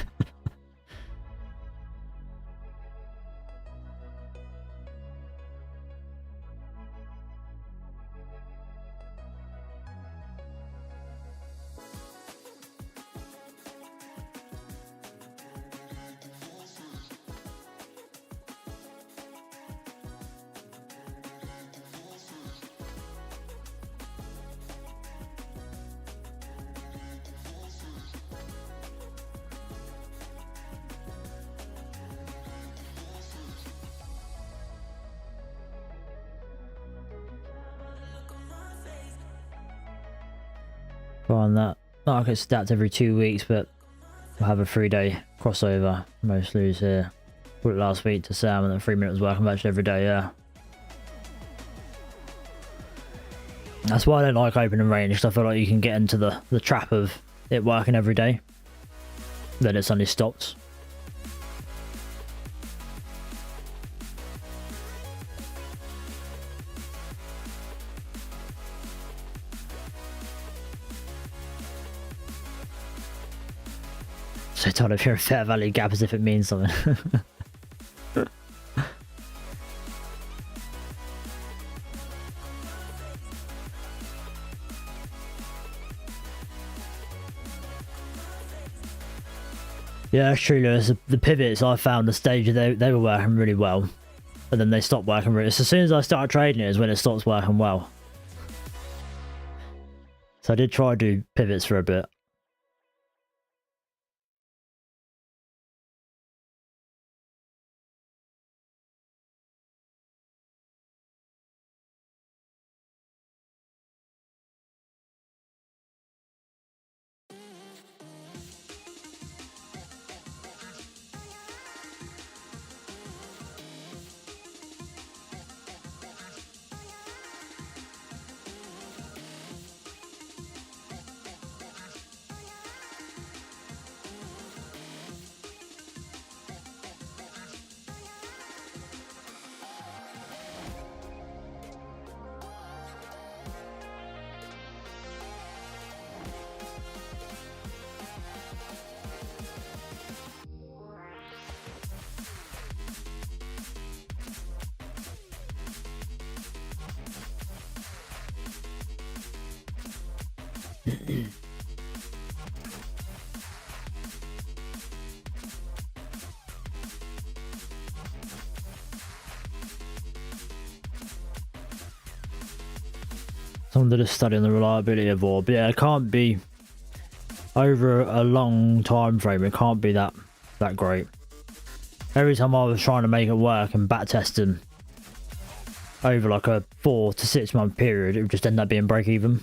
A: Find that market stats every 2 weeks, but we'll have a 3-day crossover. Most lose here. Put it last week to Sam, and then 3 minutes working match every day. Yeah, that's why I don't like opening range, because I feel like you can get into the trap of it working every day, then it suddenly stops. So tired of hearing fair value gap as if it means something. Yeah, that's true, Lewis. The pivots, I found the stage they were working really well, and then they stopped working really. So as soon as I started trading it is when it stops working well. So I did try to do pivots for a bit. Someone did a study on the reliability of orb. Yeah, it can't be over a long time frame. It can't be that great. Every time I was trying to make it work and back testing over like a 4 to 6 month period, it would just end up being break even.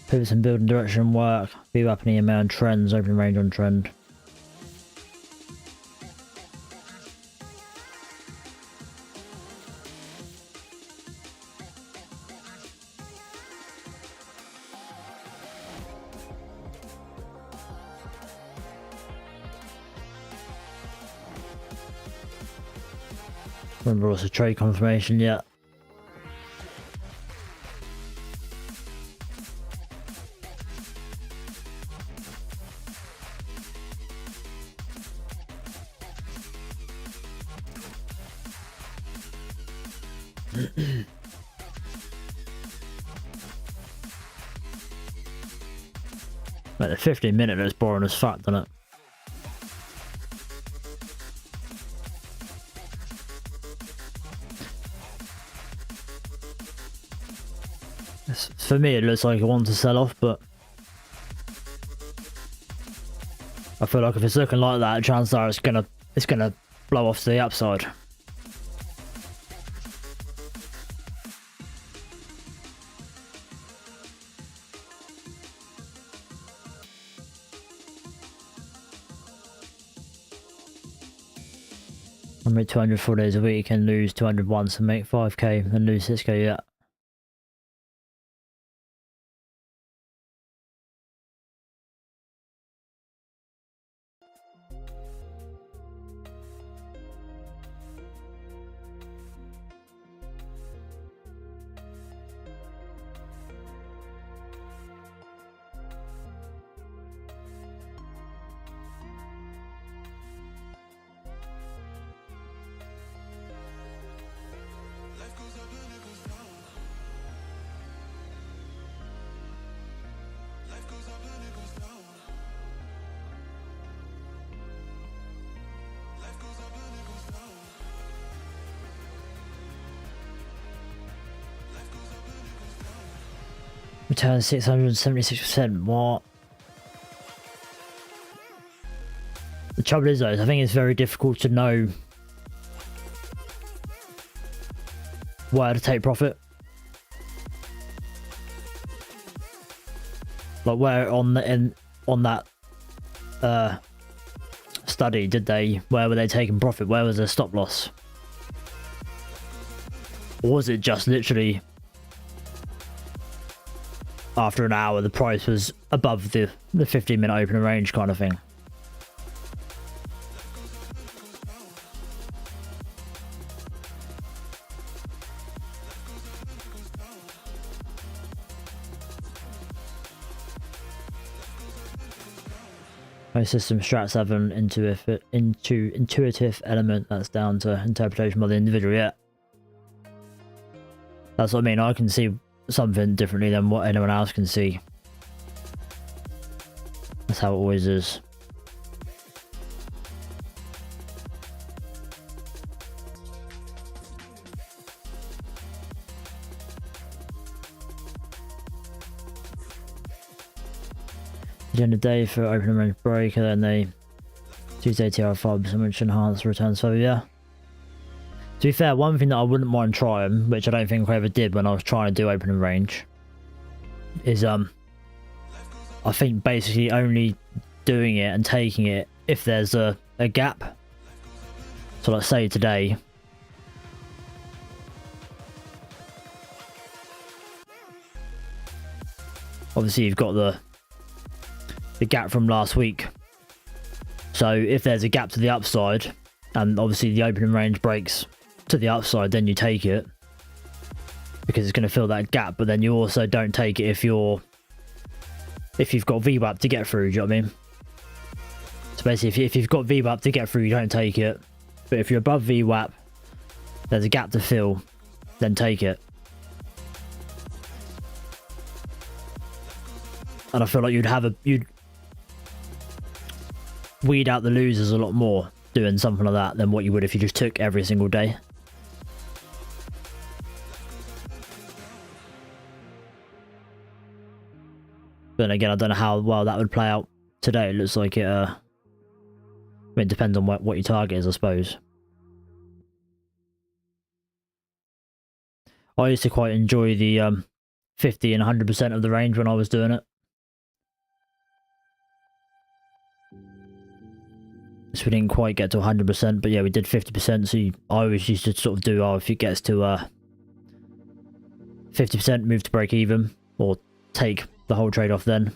A: Pivots and building direction work. VWAP and EMA on trends. Opening range on trend. Remember also trade confirmation, yeah. Like the 15-minute is boring as fuck, doesn't it? For me, it looks like it wants to sell off, but I feel like if it's looking like that, chances are it's gonna blow off to the upside. make 200 4 days a week and lose 200 once and make 5k and lose 6k, yeah. Return 676%. What? The trouble is though, I think it's very difficult to know where to take profit. Like where on that study where were they taking profit? Where was their stop loss? Or was it just literally after an hour the price was above the 15-minute opening range kind of thing? Most system strats have an intuitive element that's down to interpretation by the individual. Yeah, that's what I mean. I can see something differently than what anyone else can see. That's how it always is. During the day for opening range break, and then they Tuesday TR5, which enhance returns. So yeah. To be fair, one thing that I wouldn't mind trying, which I don't think I ever did when I was trying to do opening range, is I think basically only doing it and taking it if there's a gap. So let's say today, obviously you've got the gap from last week. So if there's a gap to the upside, and obviously the opening range breaks to the upside, then you take it because it's going to fill that gap. But then you also don't take it if you've got VWAP to get through. Do you know what I mean? So basically, if you've got VWAP to get through, you don't take it. But if you're above VWAP, there's a gap to fill, then take it. And I feel like you'd weed out the losers a lot more doing something like that than what you would if you just took every single day. But then again, I don't know how well that would play out today. It looks like it, I mean, it depends on what your target is, I suppose. I used to quite enjoy the 50 and 100% of the range when I was doing it. So we didn't quite get to 100%, but yeah, we did 50%. So I always used to sort of do, if it gets to 50%, move to break even, or take the whole trade off then.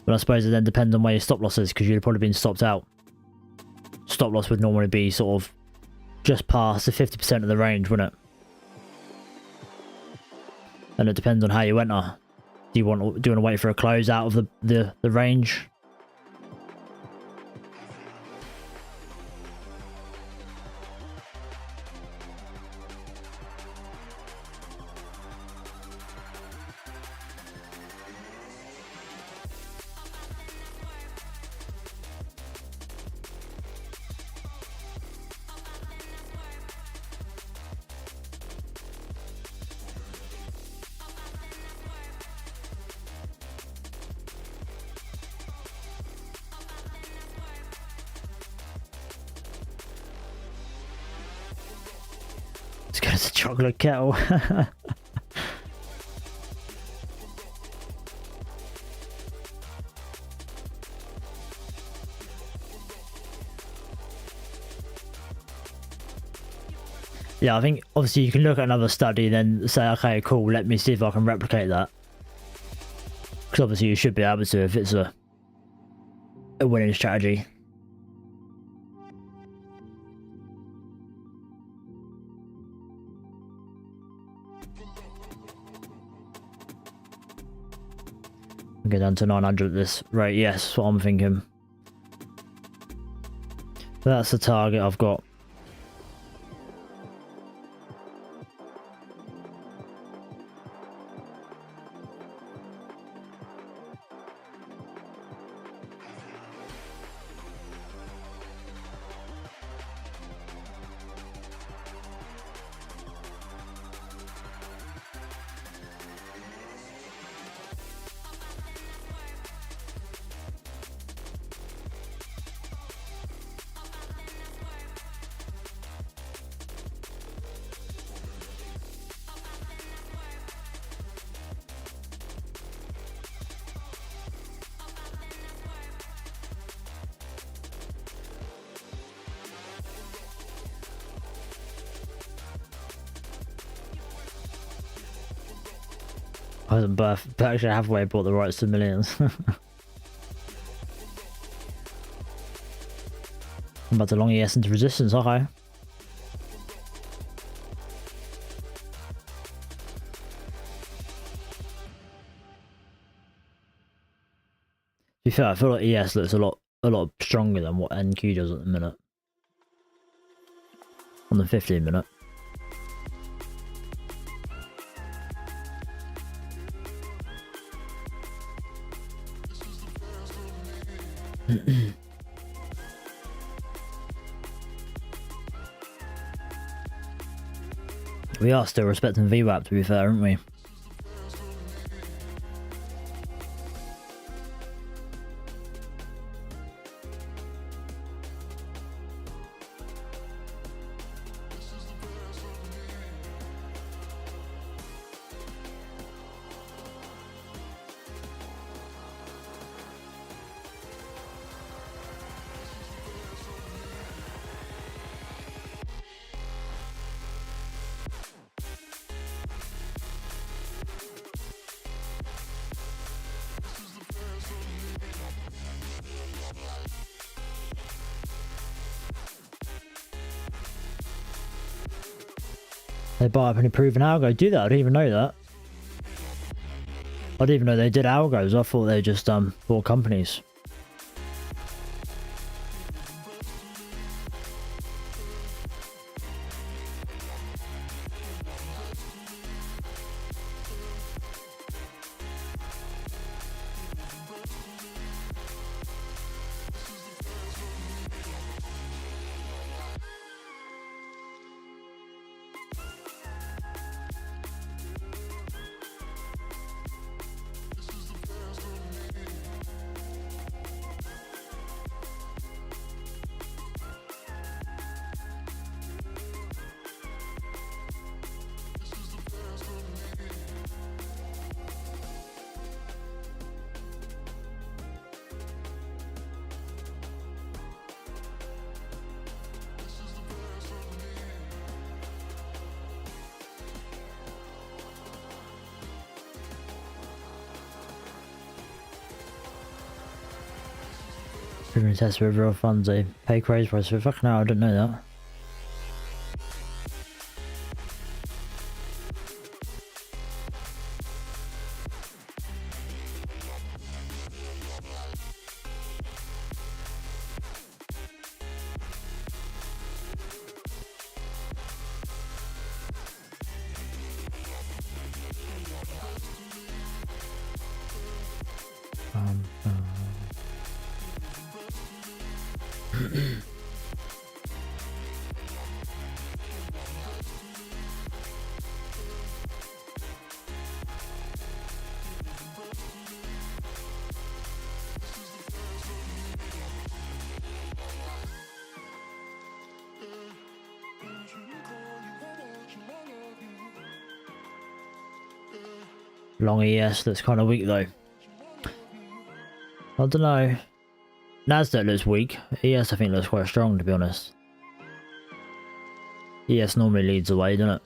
A: But I suppose it then depends on where your stop loss is, because you'd have probably been stopped out. Stop loss would normally be sort of just past the 50% of the range, wouldn't it? And it depends on how you enter. Do you want to wait for a close out of the range? as good as a chocolate kettle. Yeah, I think obviously you can look at another study, then say, okay, cool, let me see if I can replicate that. Because obviously you should be able to if it's a winning strategy. Get down to 900 at this rate. Yes, that's what I'm thinking. That's the target I've got. I wasn't but actually halfway bought the rights to millions. I'm about to long ES into resistance, okay. To be fair, I feel like ES looks a lot stronger than what NQ does at the minute. On the 15 minute. We are still respecting VWAP, to be fair, aren't we? They buy up an improving algo. Do that? I didn't even know that. I didn't even know they did algos. I thought they just bought companies. Premium test with real funds, they pay crazy price for fucking hell, I didn't know that. Long ES looks kind of weak though. I don't know. Nasdaq looks weak. ES I think looks quite strong, to be honest. ES normally leads the way, doesn't it?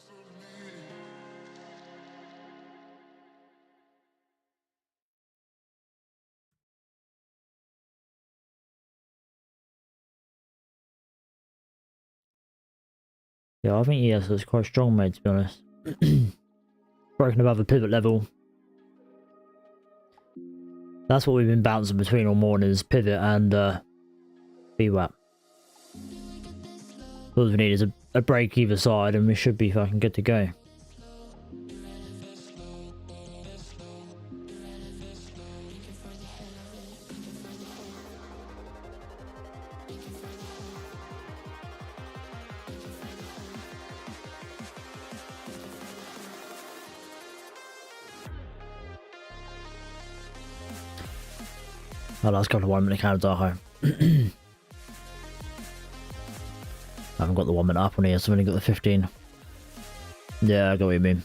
A: Yeah, I think ES looks quite strong, mate, to be honest. Broken above the pivot level. That's what we've been bouncing between all morning, is pivot and VWAP. All we need is a break either side and we should be fucking good to go. My last couple of 1 minute candles are high. I haven't got the 1 minute up on here, so I've only got the 15. Yeah, I got what you mean.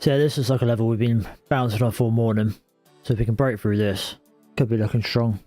A: So yeah, this is like a level we've been bouncing off all morning. So if we can break through this, could be looking strong.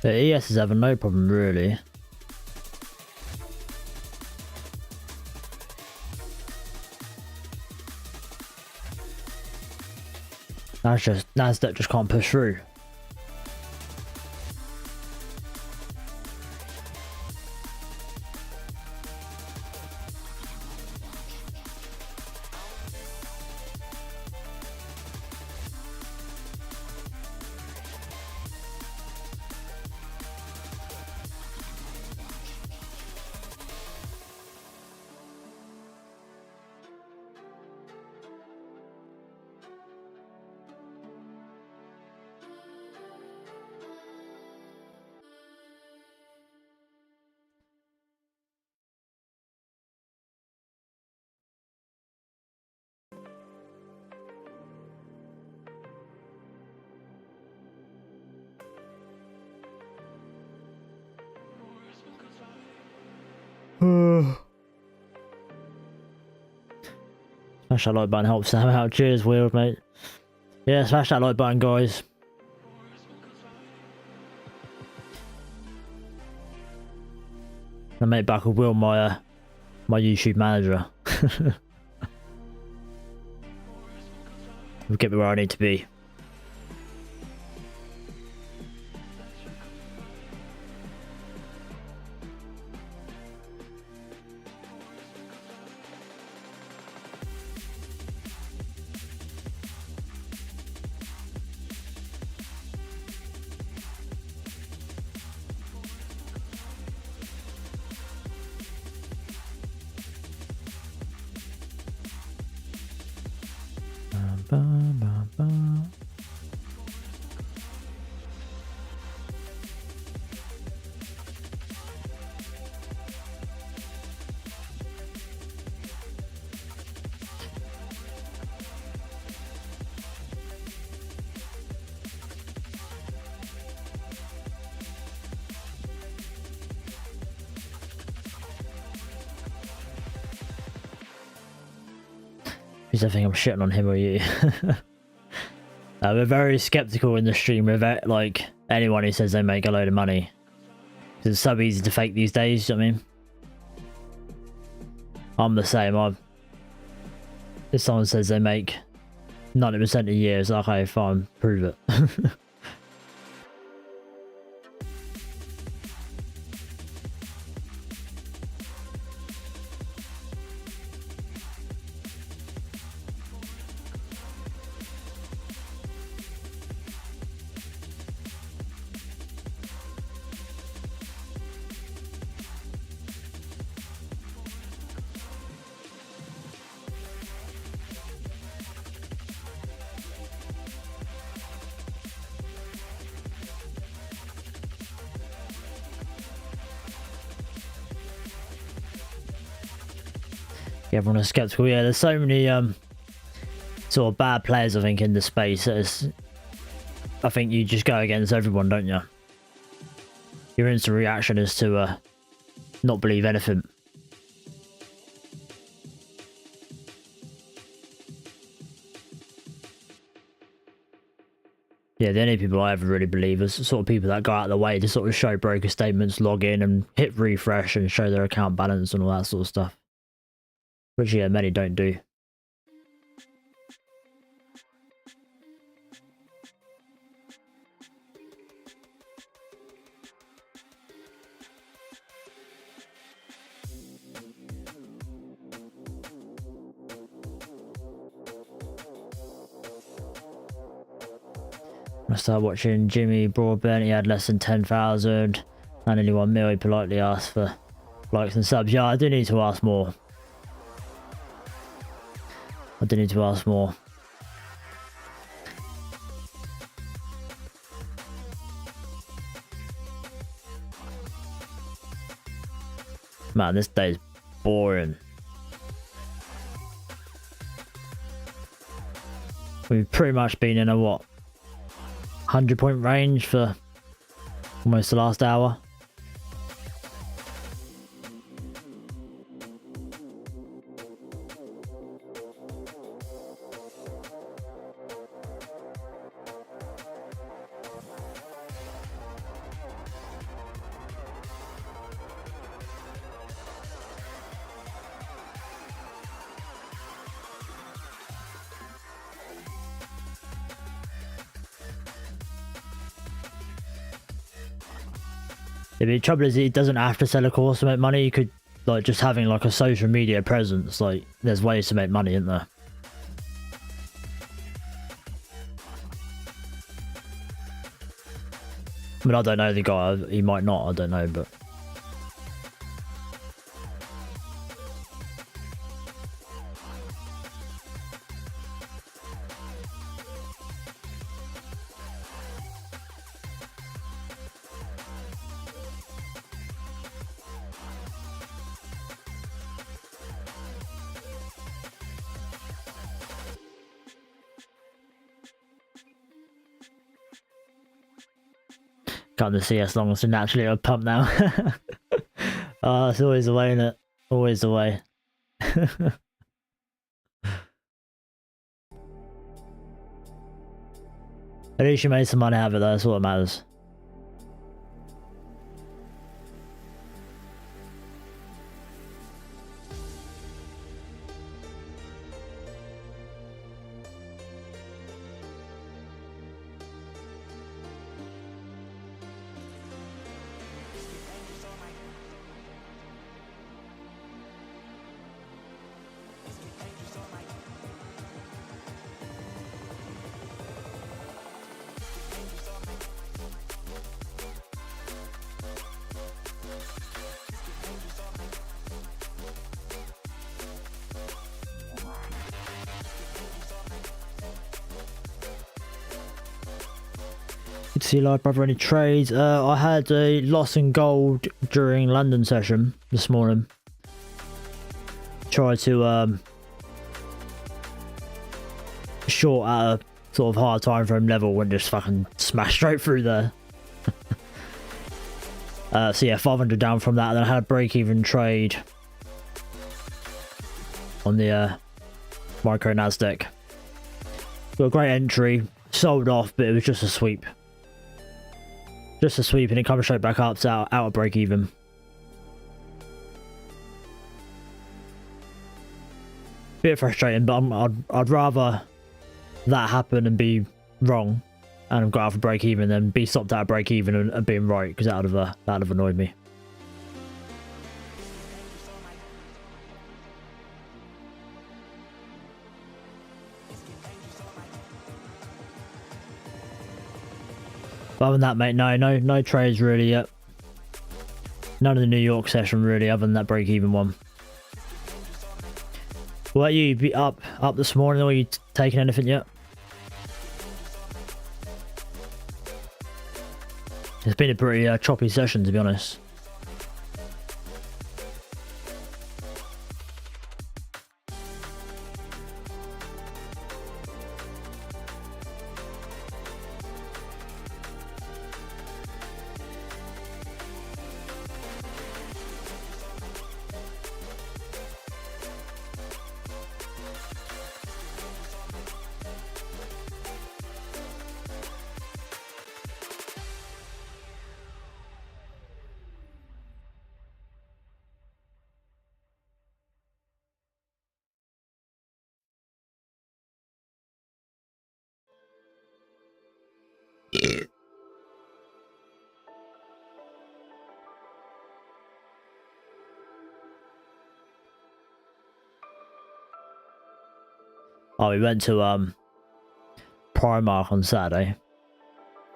A: The ES is having no problem really. That's just Nasdaq just can't push through. Smash that like button, helps Sam out. Cheers, Will, mate. Yeah, smash that like button, guys. I made back with Will, my YouTube manager. Will get me where I need to be. Because I think I'm shitting on him or you. We're very skeptical in the stream with like anyone who says they make a load of money. Because it's so easy to fake these days, you know what I mean? I'm the same. If someone says they make 90% a year, it's like, okay, fine, prove it. Everyone is skeptical. Yeah, there's so many sort of bad players, I think, in the space. I think you just go against everyone, don't you? Your instant reaction is to not believe anything. Yeah, the only people I ever really believe is sort of people that go out of the way to sort of show broker statements, log in and hit refresh and show their account balance and all that sort of stuff. Which, yeah, many don't do. I started watching Jimmy Broadbent. He had less than 10,000 and only 1 mil. He politely asked for likes and subs. Yeah, I do need to ask more. I do need to ask more. Man, this day is boring. We've pretty much been in a, what, 100-point range for almost the last hour. The trouble is, he doesn't have to sell a course to make money. You could, like, just having like a social media presence. Like, there's ways to make money, isn't there? I mean, I don't know the guy. He might not. I don't know, but. Can't just see as long as naturally a pump now. It's always the way, isn't it? Always the way. At least you made some money out of it though, that's all that matters. Good to see you live, brother. Any trades? I had a loss in gold during London session this morning. Tried to short at a sort of hard time frame level and just fucking smash straight through there. So yeah, 500 down from that. And then I had a break-even trade on the micro Nasdaq. Got a great entry, sold off, but it was just a sweep. Just a sweep, and it comes straight back up to out of break even. Bit frustrating, but I'd rather that happen and be wrong and got out of break even than be stopped out of break even and being right, because that would have annoyed me. But other than that, mate, no trades really yet. None of the New York session really, other than that break-even one. What about you? You be up this morning, or are you taking anything yet? It's been a pretty choppy session, to be honest. Oh, we went to Primark on Saturday.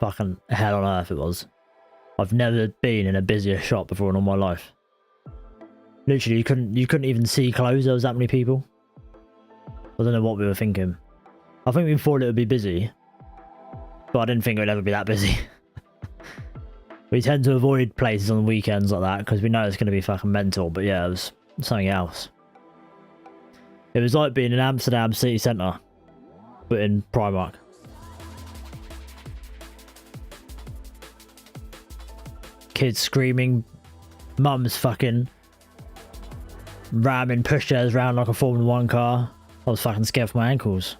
A: Fucking hell on earth it was. I've never been in a busier shop before in all my life. Literally, you couldn't even see clothes. There was that many people. I don't know what we were thinking. I think we thought it would be busy, but I didn't think it would ever be that busy. We tend to avoid places on weekends like that because we know it's going to be fucking mental. But yeah, it was something else. It was like being in Amsterdam city centre, but in Primark. Kids screaming, mums fucking ramming pushchairs around like a Formula 1 car. I was fucking scared for my ankles.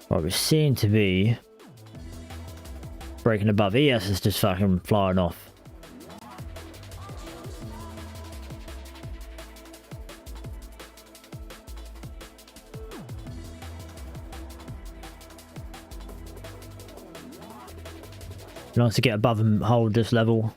A: Right, we seem to be breaking above. ES is just fucking flying off. Nice to get above and hold this level.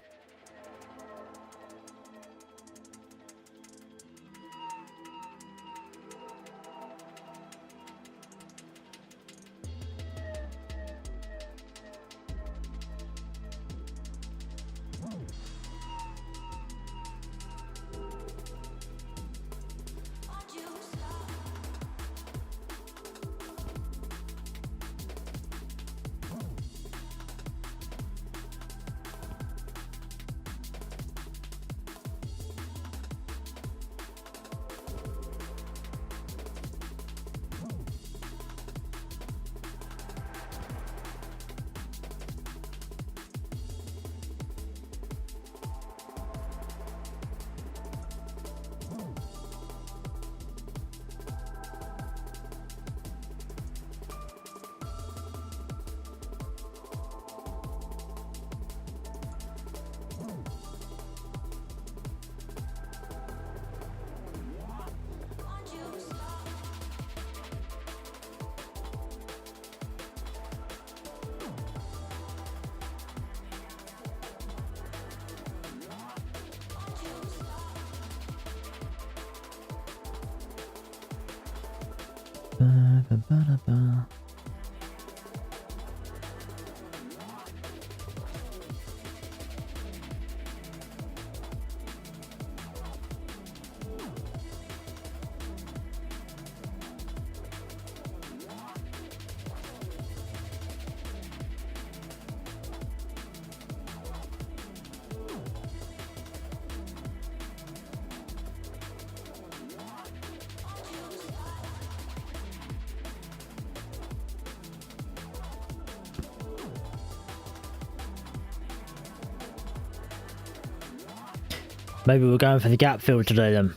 A: Maybe we're going for the gap fill today then.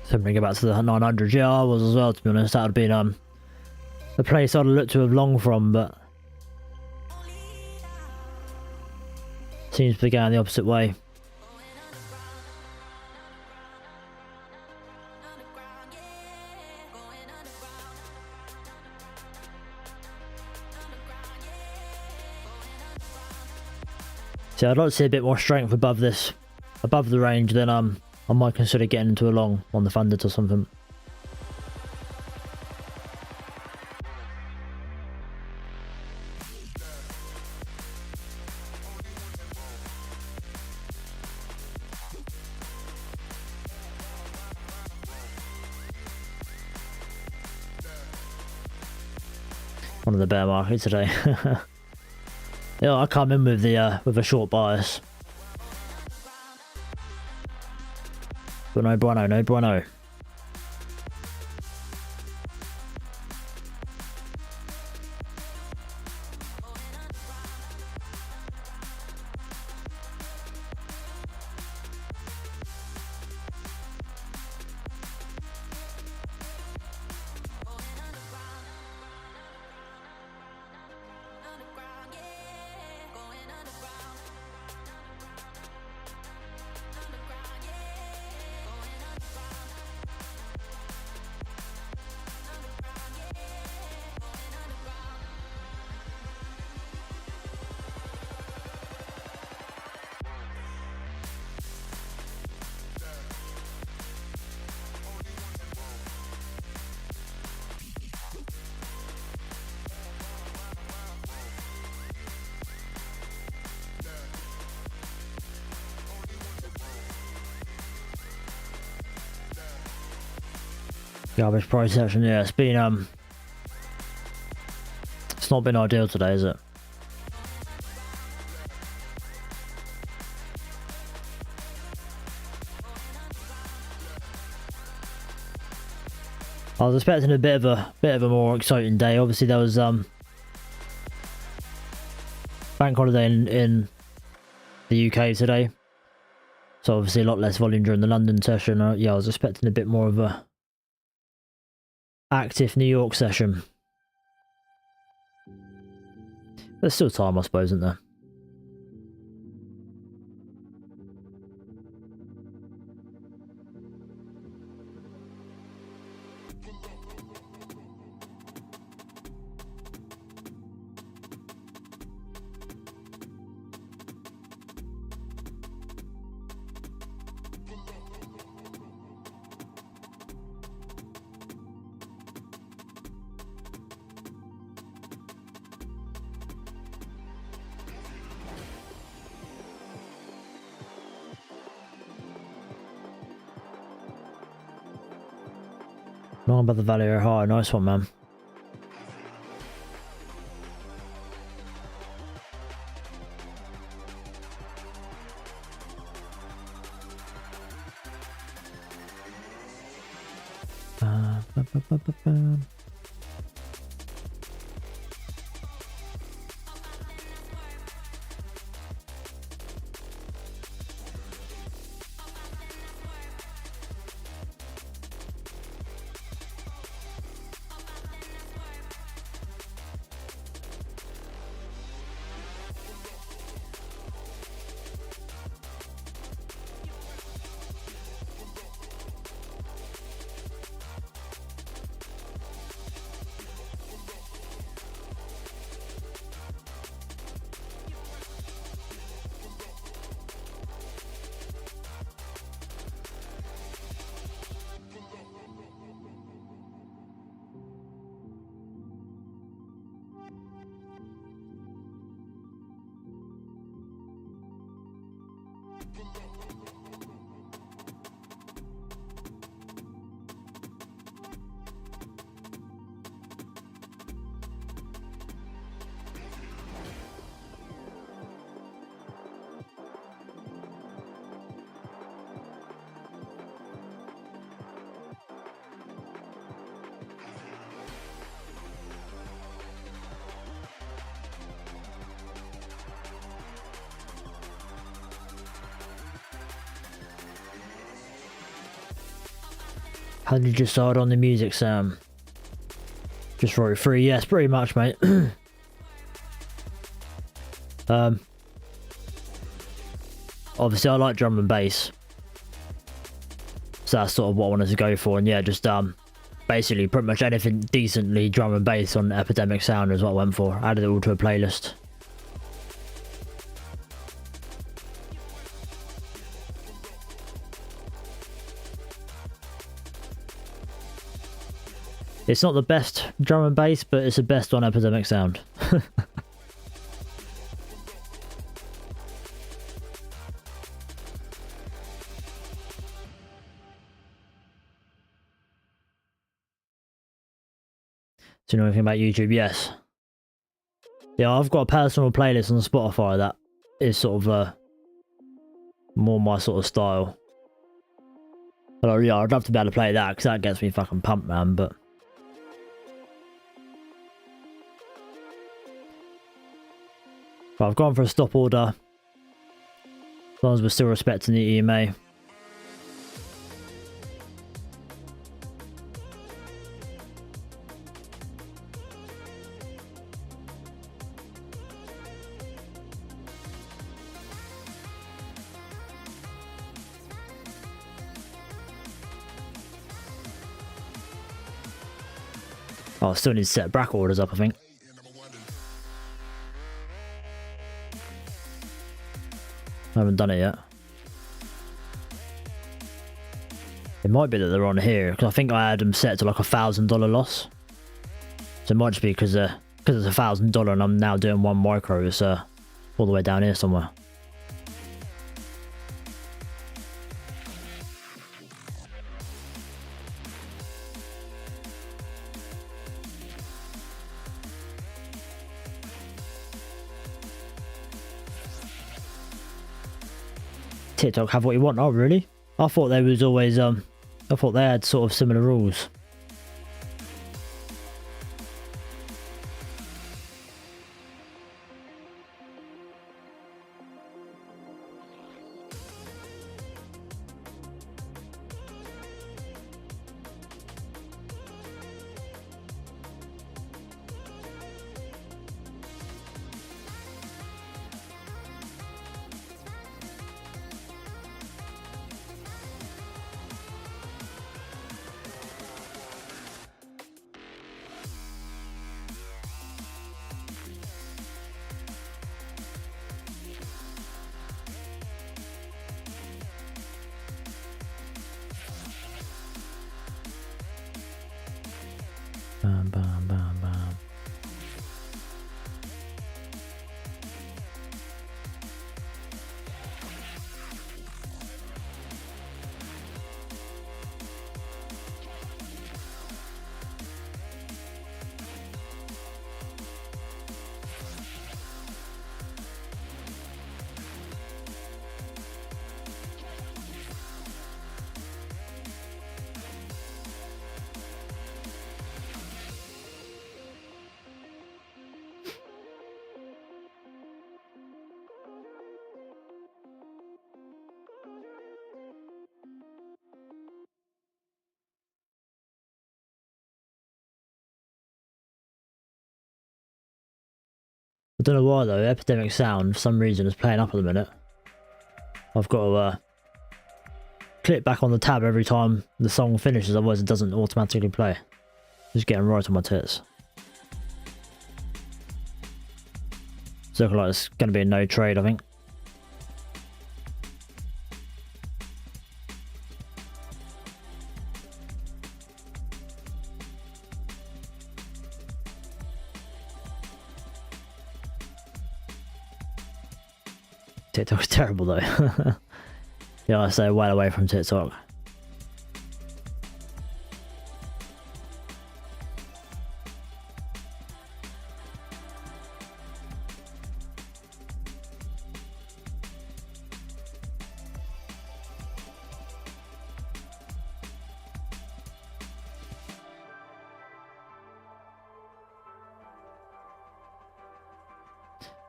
A: Something about to the 900. Yeah, I was as well, to be honest. That would have been the place I'd look to have long from, but seems to be going the opposite way. So I'd like to see a bit more strength above this, above the range, then I might consider getting into a long on the funded or something. One of the bear markets today. Yeah, I come in with the with a short bias. But no bueno, no bueno. Garbage price section, yeah, it's been it's not been ideal today, is it? I was expecting a bit of a more exciting day. Obviously there was bank holiday in the UK today, so obviously a lot less volume during the London session. Yeah, I was expecting a bit more of a active New York session. There's still time, I suppose, isn't there? Long about the value are high. Nice one, man. How did you decide on the music, Sam? Just wrote free, yes, pretty much, mate. Obviously I like drum and bass, so that's sort of what I wanted to go for, and yeah, just basically pretty much anything decently drum and bass on Epidemic Sound is what I went for. Added it all to a playlist. It's not the best drum and bass, but it's the best on Epidemic Sound. Do you know anything about YouTube? Yes. Yeah, I've got a personal playlist on Spotify that is sort of more my sort of style. But yeah, I'd love to be able to play that because that gets me fucking pumped, man. But I've gone for a stop order, as long as we're still respecting the EMA. Oh, I still need to set bracket orders up, I think. I haven't done it yet. It might be that they're on here, because I think I had them set to like $1,000 loss. So it might just be because it's $1,000 and I'm now doing one micro. It's all the way down here somewhere. TikTok have what you want. Oh, really? I thought they was always, I thought they had sort of similar rules. Bam, bam, bam, bam. I don't know why though, Epidemic Sound for some reason is playing up at the minute. I've got to click back on the tab every time the song finishes, otherwise it doesn't automatically play. Just getting right on my tits. So looking like it's going to be a no trade, I think. TikTok's terrible though. Yeah, I stay well away from TikTok.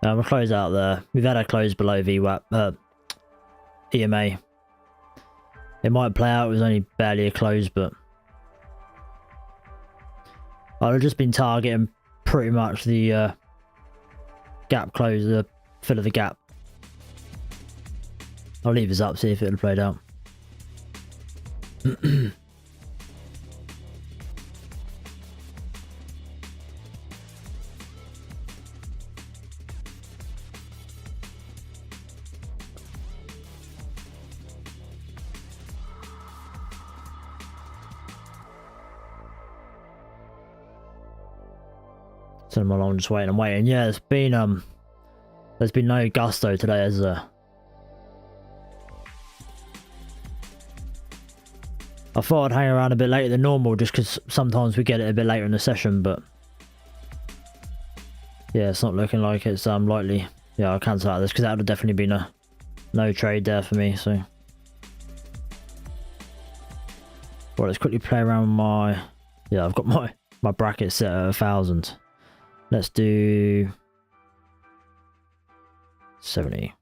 A: We'll close out there. We've had a close below VWAP, EMA. It might play out, it was only barely a close, but I've just been targeting pretty much the gap close, the fill of the gap. I'll leave this up, see if it'll play out. So I'm just waiting and waiting. Yeah, there's been no gusto today, as I thought I'd hang around a bit later than normal, just because sometimes we get it a bit later in the session, but yeah, it's not looking like it's likely. Yeah, I'll cancel out this because that would have definitely been a no trade there for me. So, well, let's quickly play around with my. Yeah, I've got my bracket set at 1,000. Let's do 70.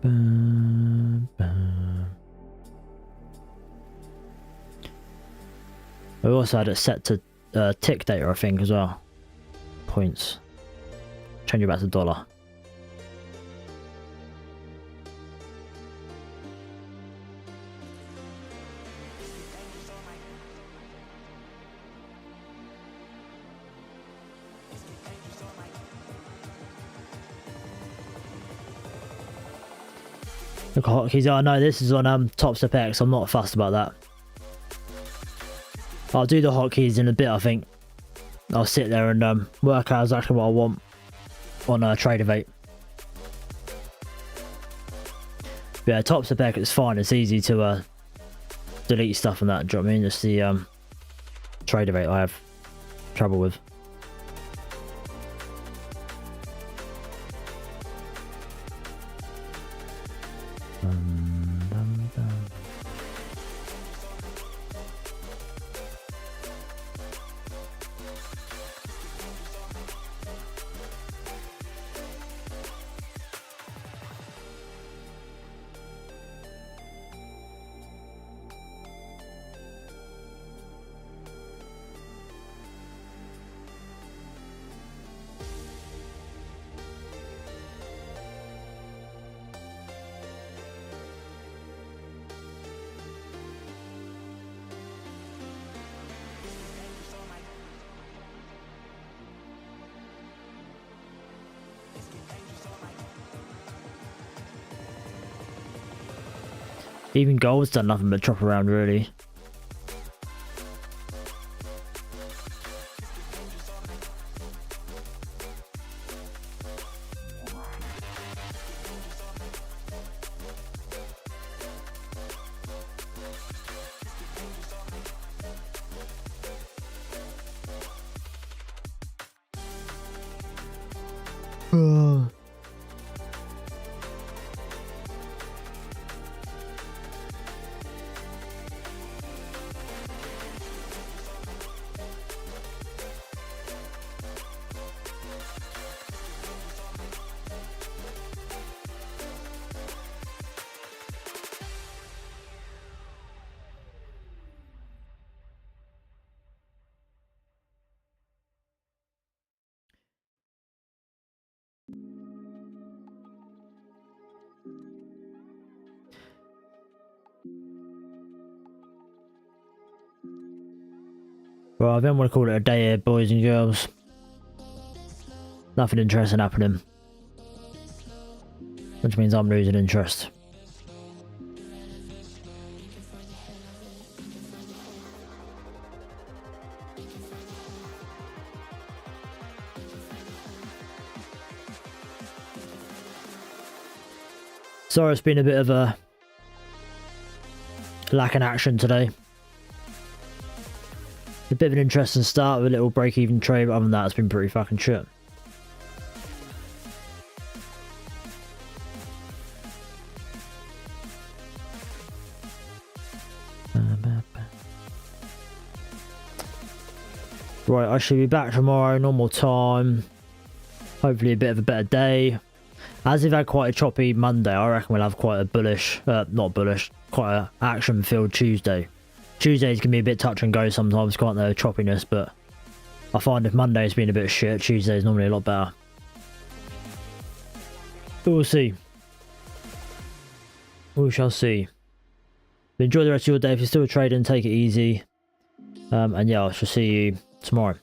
A: Bum, bum. We also had it set to tick data, I think, as well. Points. Change it back to dollar. Look at hotkeys. Oh no, this is on Topstep X. I'm not fussed about that. I'll do the hotkeys in a bit, I think. I'll sit there and work out exactly what I want on Tradeify. Yeah, Topstep X is fine. It's easy to delete stuff and that. Do you know what I mean? It's the Tradeify I have trouble with. Even gold's done nothing but chop around, really. Well, I think we'll call it a day here, boys and girls. Nothing interesting happening. Which means I'm losing interest. Sorry, it's been a bit of a lack in action today. A bit of an interesting start with a little break-even trade, but other than that, it's been pretty fucking shit. Right, I should be back tomorrow, normal time. Hopefully a bit of a better day. As we've had quite a choppy Monday, I reckon we'll have quite a bullish, not bullish, quite a action-filled Tuesday. Tuesdays can be a bit touch and go sometimes, can't they, choppiness, but I find if Monday's been a bit shit, Tuesday's normally a lot better. But we'll see. We shall see. But enjoy the rest of your day. If you're still trading, take it easy. And yeah, I shall see you tomorrow.